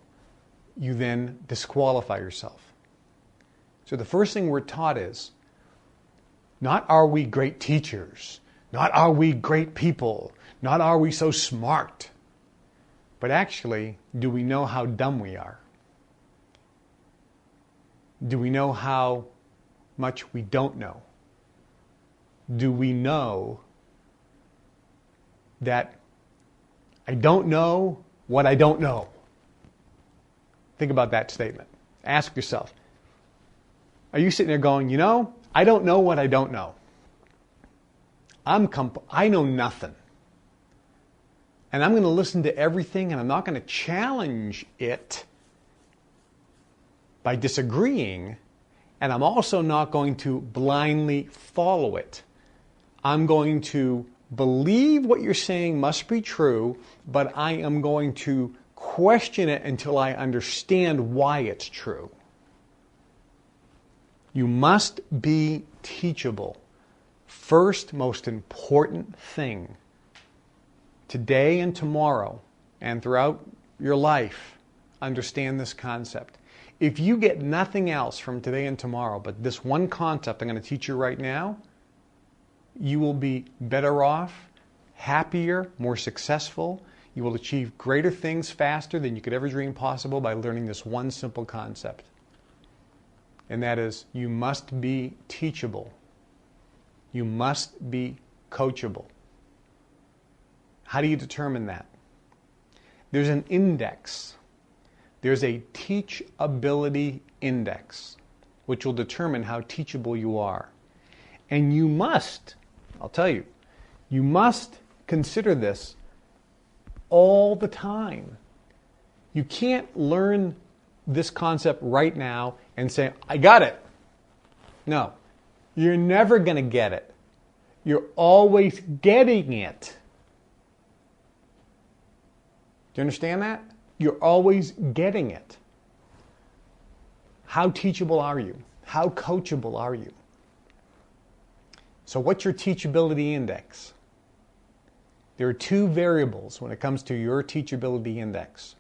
you then disqualify yourself. So the first thing we're taught is, not are we great teachers, not are we great people, not are we so smart, but actually, do we know how dumb we are? Do we know how much we don't know? Do we know that I don't know what I don't know? Think about that statement. Ask yourself, are you sitting there going, I don't know what I don't know. I know nothing. And I'm going to listen to everything, and I'm not going to challenge it by disagreeing, and I'm also not going to blindly follow it. I'm going to believe what you're saying must be true, but I am going to question it until I understand why it's true. You must be teachable. First, most important thing, today and tomorrow and throughout your life, understand this concept. If you get nothing else from today and tomorrow but this one concept I'm going to teach you right now, you will be better off, happier, more successful. You will achieve greater things faster than you could ever dream possible by learning this one simple concept. And that is, you must be teachable. You must be coachable. How do you determine that? There's an index. There's a teachability index, which will determine how teachable you are. And you must, I'll tell you, you must consider this all the time. You can't learn this concept right now and say, I got it. No, you're never going to get it. You're always getting it. Do you understand that? You're always getting it. How teachable are you? How coachable are you? So what's your teachability index? There are two variables when it comes to your teachability index.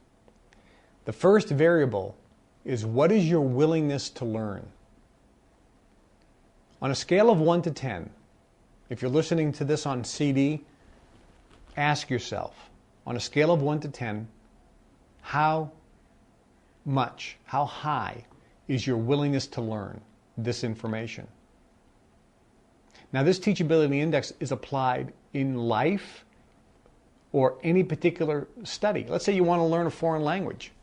The first variable is, what is your willingness to learn? On a scale of 1 to 10, if you're listening to this on CD, ask yourself, on a scale of 1 to 10, how much, how high is your willingness to learn this information? Now, this teachability index is applied in life or any particular study. Let's say you want to learn a foreign language.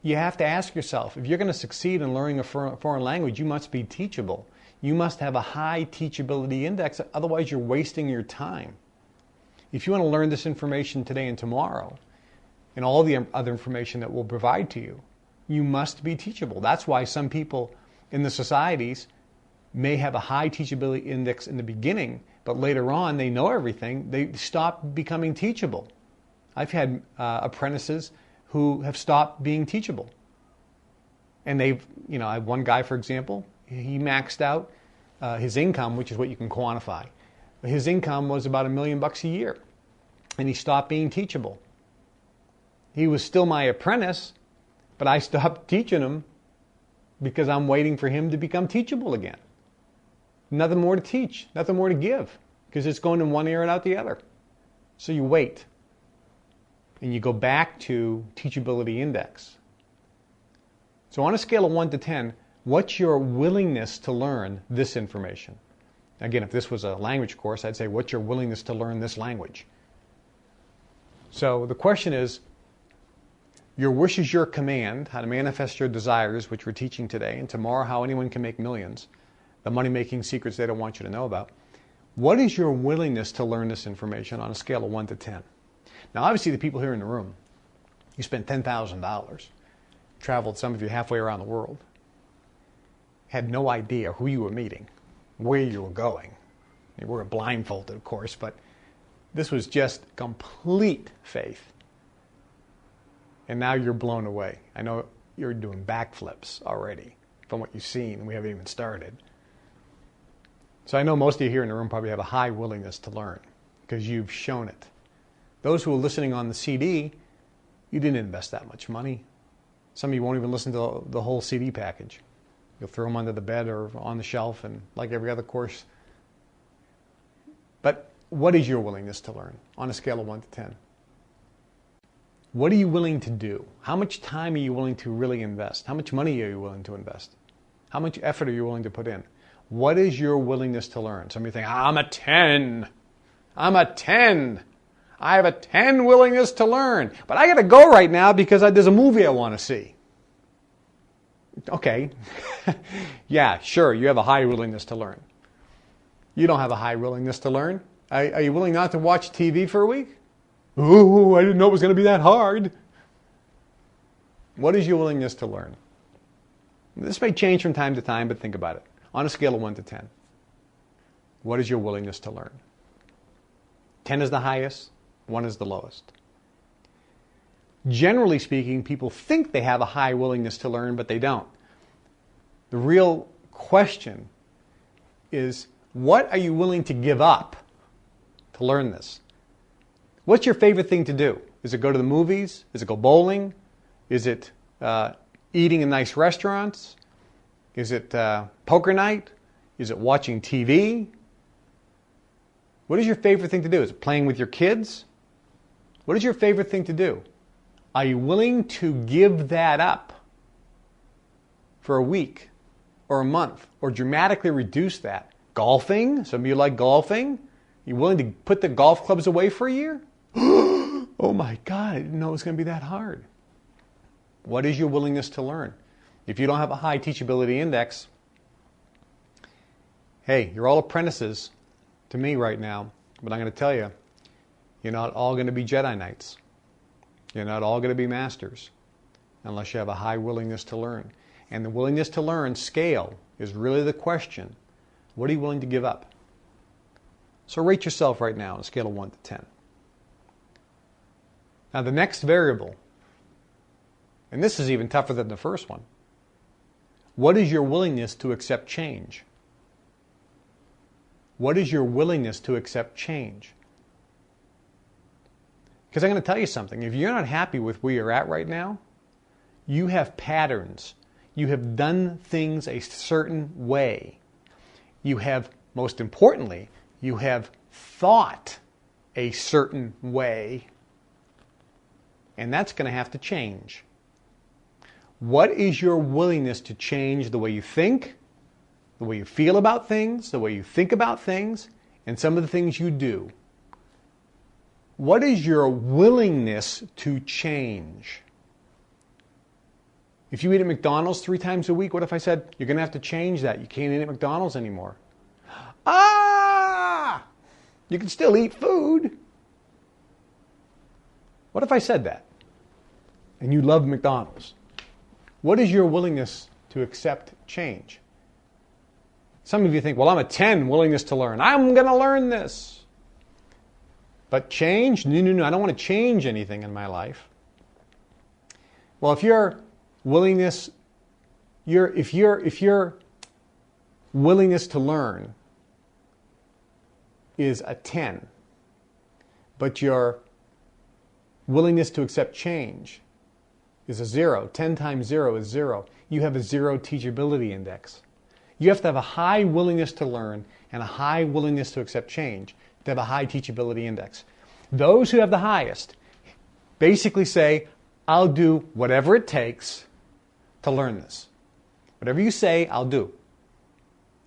You have to ask yourself, if you're going to succeed in learning a foreign language, you must be teachable. You must have a high teachability index, otherwise you're wasting your time. If you want to learn this information today and tomorrow, and all the other information that we'll provide to you, you must be teachable. That's why some people in the societies may have a high teachability index in the beginning, but later on they know everything, they stop becoming teachable. I've had apprentices who have stopped being teachable. And they've, I have one guy, for example, he maxed out his income, which is what you can quantify. His income was about $1 million a year, and he stopped being teachable. He was still my apprentice, but I stopped teaching him because I'm waiting for him to become teachable again. Nothing more to teach, nothing more to give, because it's going in one ear and out the other. So you wait, and you go back to teachability index. So on a scale of 1 to 10, what's your willingness to learn this information? Again, if this was a language course, I'd say, what's your willingness to learn this language? So the question is, your wish is your command, how to manifest your desires, which we're teaching today, and tomorrow how anyone can make millions. the money-making secrets they don't want you to know about. What is your willingness to learn this information on a scale of 1 to 10? Now, obviously, the people here in the room, you spent $10,000, traveled, some of you, halfway around the world, had no idea who you were meeting, where you were going. You were blindfolded, of course, but this was just complete faith. And now you're blown away. I know you're doing backflips already from what you've seen, and we haven't even started. So I know most of you here in the room probably have a high willingness to learn because you've shown it. Those who are listening on the CD, you didn't invest that much money. Some of you won't even listen to the whole CD package. You'll throw them under the bed or on the shelf, and like every other course. But what is your willingness to learn on a scale of 1 to 10? What are you willing to do? How much time are you willing to really invest? How much money are you willing to invest? How much effort are you willing to put in? What is your willingness to learn? Some of you think, I'm a 10. I'm a 10. I have a 10 willingness to learn. But I got to go right now because there's a movie I want to see. Okay. Yeah, sure, you have a high willingness to learn. You don't have a high willingness to learn. Are you willing not to watch TV for a week? Ooh, I didn't know it was going to be that hard. What is your willingness to learn? This may change from time to time, but think about it. On a scale of 1 to 10, what is your willingness to learn? 10 is the highest, 1 is the lowest. Generally speaking, people think they have a high willingness to learn, but they don't. The real question is, what are you willing to give up to learn this? What's your favorite thing to do? Is it go to the movies? Is it go bowling? Is it eating in nice restaurants? Is it poker night? Is it watching TV? What is your favorite thing to do? Is it playing with your kids? What is your favorite thing to do? Are you willing to give that up for a week or a month or dramatically reduce that? Golfing? Some of you like golfing. You willing to put the golf clubs away for a year? Oh my God, I didn't know it was going to be that hard. What is your willingness to learn? If you don't have a high teachability index, hey, you're all apprentices to me right now, but I'm going to tell you, you're not all going to be Jedi Knights. You're not all going to be masters unless you have a high willingness to learn. And the willingness to learn scale is really the question. What are you willing to give up? So rate yourself right now on a scale of 1 to 10. Now the next variable, and this is even tougher than the first one, what is your willingness to accept change? What is your willingness to accept change? Because I'm going to tell you something. If you're not happy with where you're at right now, you have patterns. You have done things a certain way. You have, most importantly, you have thought a certain way. And that's going to have to change. What is your willingness to change the way you think, the way you feel about things, the way you think about things, and some of the things you do? What is your willingness to change? If you eat at McDonald's 3 times a week, what if I said, you're going to have to change that. You can't eat at McDonald's anymore. Ah! You can still eat food. What if I said that? And you love McDonald's. What is your willingness to accept change? Some of you think, well, I'm a 10, willingness to learn. I'm going to learn this. But change? No, I don't want to change anything in my life. Well, if your willingness, if your willingness to learn is a 10, but your willingness to accept change is a 0, 10 times 0 is 0, you have a 0 teachability index. You have to have a high willingness to learn and a high willingness to accept change to have a high teachability index. Those who have the highest basically say, I'll do whatever it takes to learn this. Whatever you say, I'll do.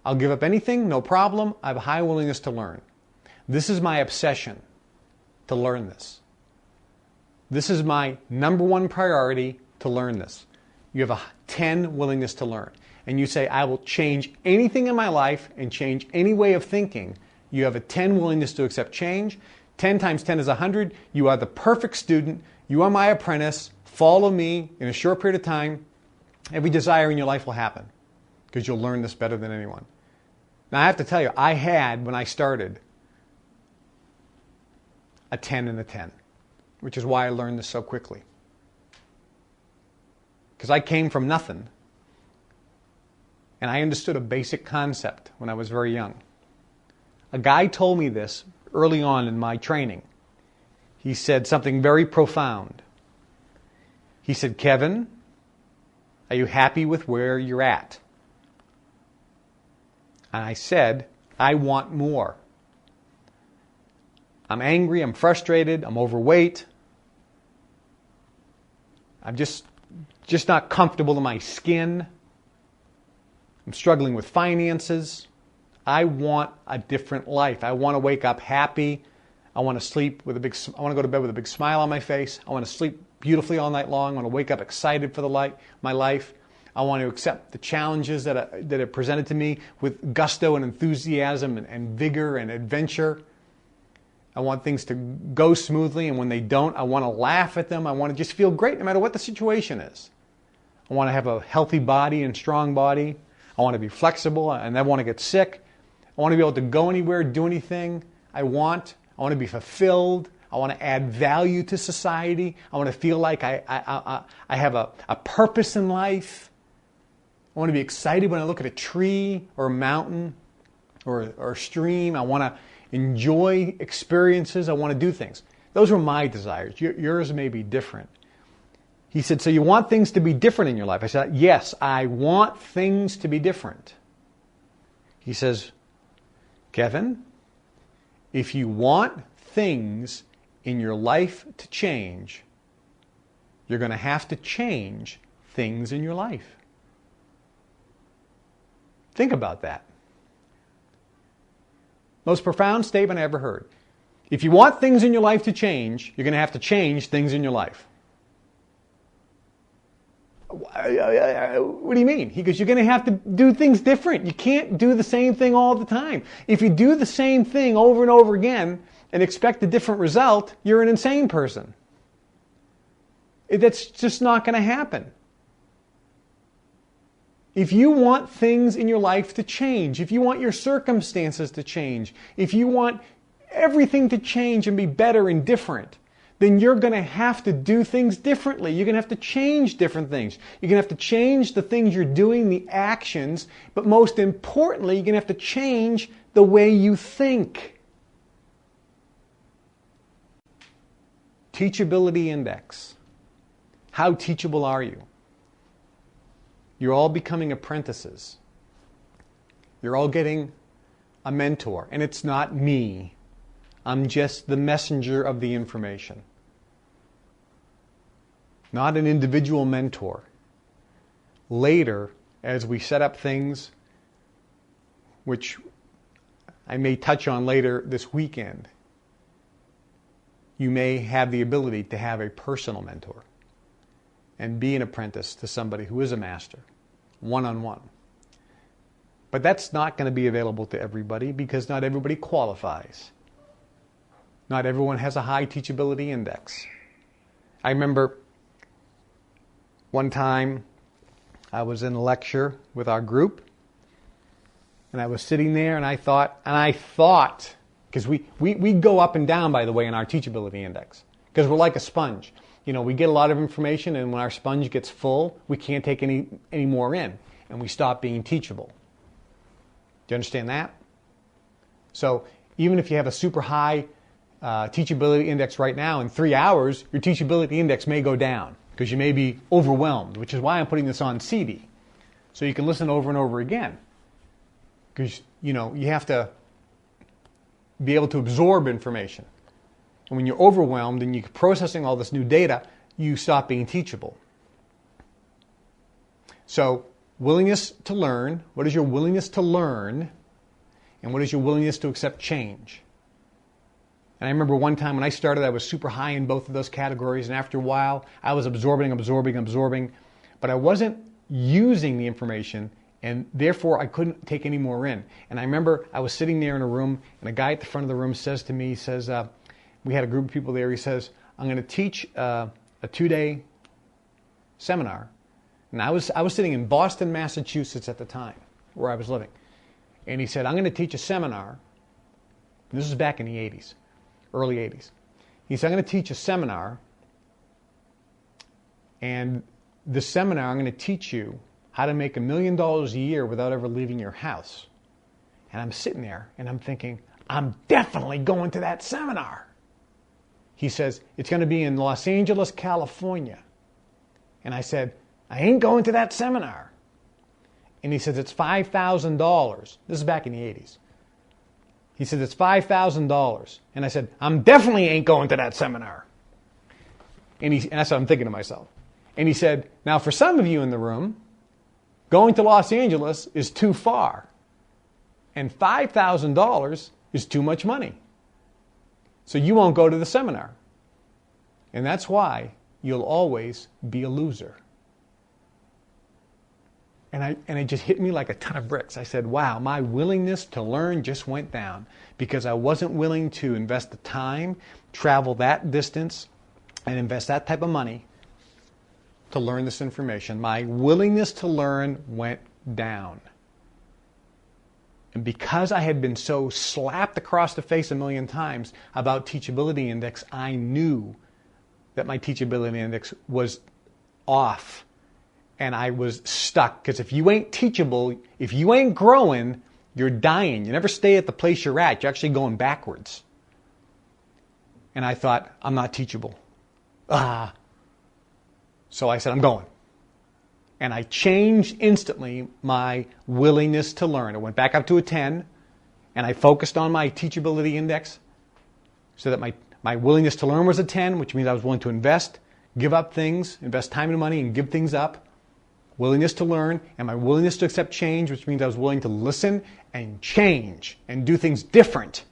I'll give up anything, no problem. I have a high willingness to learn. This is my obsession, to learn this. This is my number one priority, to learn this. You have a 10 willingness to learn. And you say, I will change anything in my life and change any way of thinking. You have a 10 willingness to accept change. 10 times 10 is 100. You are the perfect student. You are my apprentice. Follow me in a short period of time. Every desire in your life will happen because you'll learn this better than anyone. Now, I have to tell you, I had, when I started, a 10 and a 10, which is why I learned this so quickly. Because I came from nothing, and I understood a basic concept when I was very young. A guy told me this early on in my training. He said something very profound. He said, Kevin, are you happy with where you're at? And I said, I want more. I'm angry, I'm frustrated, I'm overweight. I'm just not comfortable in my skin. I'm struggling with finances. I want a different life. I want to wake up happy. I want to sleep with I want to go to bed with a big smile on my face. I want to sleep beautifully all night long. I want to wake up excited for my life. I want to accept the challenges that are presented to me with gusto and enthusiasm and vigor and adventure. I want things to go smoothly, and when they don't, I want to laugh at them. I want to just feel great no matter what the situation is. I want to have a healthy body and strong body. I want to be flexible. I never want to get sick. I want to be able to go anywhere, do anything I want. I want to be fulfilled. I want to add value to society. I want to feel like I have a purpose in life. I want to be excited when I look at a tree or a mountain or a stream. I want to enjoy experiences. I want to do things. Those were my desires. Yours may be different. He said, so you want things to be different in your life? I said, yes, I want things to be different. He says, Kevin, if you want things in your life to change, you're going to have to change things in your life. Think about that. Most profound statement I ever heard. If you want things in your life to change, you're going to have to change things in your life. What do you mean? He goes, you're going to have to do things different. You can't do the same thing all the time. If you do the same thing over and over again and expect a different result, you're an insane person. That's just not going to happen. If you want things in your life to change, if you want your circumstances to change, if you want everything to change and be better and different, then you're going to have to do things differently. You're going to have to change different things. You're going to have to change the things you're doing, the actions, but most importantly, you're going to have to change the way you think. Teachability index. How teachable are you? You're all becoming apprentices. You're all getting a mentor. And it's not me. I'm just the messenger of the information. Not an individual mentor. Later, as we set up things, which I may touch on later this weekend, you may have the ability to have a personal mentor and be an apprentice to somebody who is a master, one-on-one. But that's not going to be available to everybody because not everybody qualifies. Not everyone has a high teachability index. I remember one time I was in a lecture with our group, and I was sitting there and I thought, because we go up and down, by the way, in our teachability index, because we're like a sponge. You know, we get a lot of information, and when our sponge gets full, we can't take any more in, and we stop being teachable. Do you understand that? So even if you have a super high teachability index right now, in 3 hours, your teachability index may go down because you may be overwhelmed, which is why I'm putting this on CD, so you can listen over and over again. Because, you know, you have to be able to absorb information. And when you're overwhelmed and you're processing all this new data, you stop being teachable. So, willingness to learn. What is your willingness to learn? And what is your willingness to accept change? And I remember one time when I started, I was super high in both of those categories. And after a while, I was absorbing. But I wasn't using the information, and therefore I couldn't take any more in. And I remember I was sitting there in a room, and a guy at the front of the room says to me, he says, we had a group of people there, he says, I'm going to teach a 2-day seminar. And I was sitting in Boston, Massachusetts at the time, where I was living. And he said, I'm going to teach a seminar. This was back in the 80s, early 80s. He said, I'm going to teach a seminar, and the seminar, I'm going to teach you how to make $1 million a year without ever leaving your house. And I'm sitting there, and I'm thinking, I'm definitely going to that seminar. He says, it's going to be in Los Angeles, California. And I said, I ain't going to that seminar. And he says, it's $5,000. This is back in the 80s. He said, it's $5,000. And I said, I'm definitely ain't going to that seminar. And that's what I'm thinking to myself. And he said, now for some of you in the room, going to Los Angeles is too far. And $5,000 is too much money. So you won't go to the seminar. And that's why you'll always be a loser. And it just hit me like a ton of bricks. I said, wow, my willingness to learn just went down because I wasn't willing to invest the time, travel that distance, and invest that type of money to learn this information. My willingness to learn went down. And because I had been so slapped across the face a million times about Teachability Index, I knew that my Teachability Index was off. And I was stuck, because if you ain't teachable, if you ain't growing, you're dying. You never stay at the place you're at. You're actually going backwards. And I thought, I'm not teachable. So I said, I'm going. And I changed instantly my willingness to learn. I went back up to a 10, and I focused on my Teachability Index so that my willingness to learn was a 10, which means I was willing to invest, give up things, invest time and money, and give things up. Willingness to learn, and my willingness to accept change, which means I was willing to listen and change and do things different.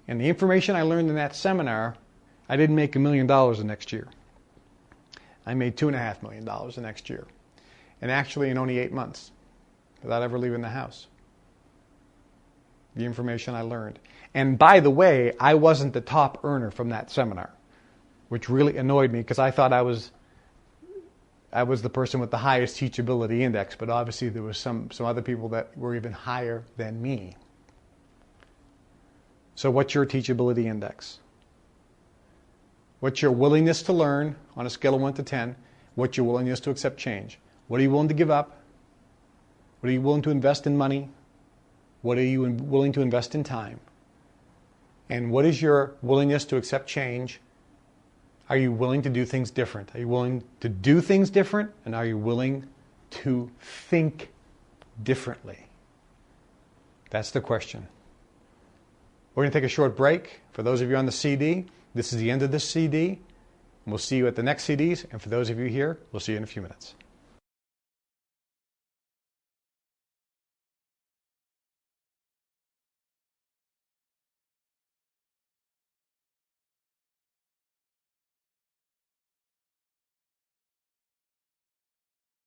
And the information I learned in that seminar, I didn't make $1 million the next year. I made $2.5 million the next year. And actually in only 8 months, without ever leaving the house. The information I learned. And by the way, I wasn't the top earner from that seminar, which really annoyed me because I thought I was the person with the highest Teachability Index, but obviously there was some other people that were even higher than me. So what's your Teachability Index? What's your willingness to learn on a scale of 1 to 10? What's your willingness to accept change? What are you willing to give up? What are you willing to invest in money? What are you willing to invest in time? And what is your willingness to accept change? Are you willing to do things different? Are you willing to do things different? And are you willing to think differently? That's the question. We're going to take a short break. For those of you on the CD, this is the end of this CD. We'll see you at the next CDs. And for those of you here, we'll see you in a few minutes.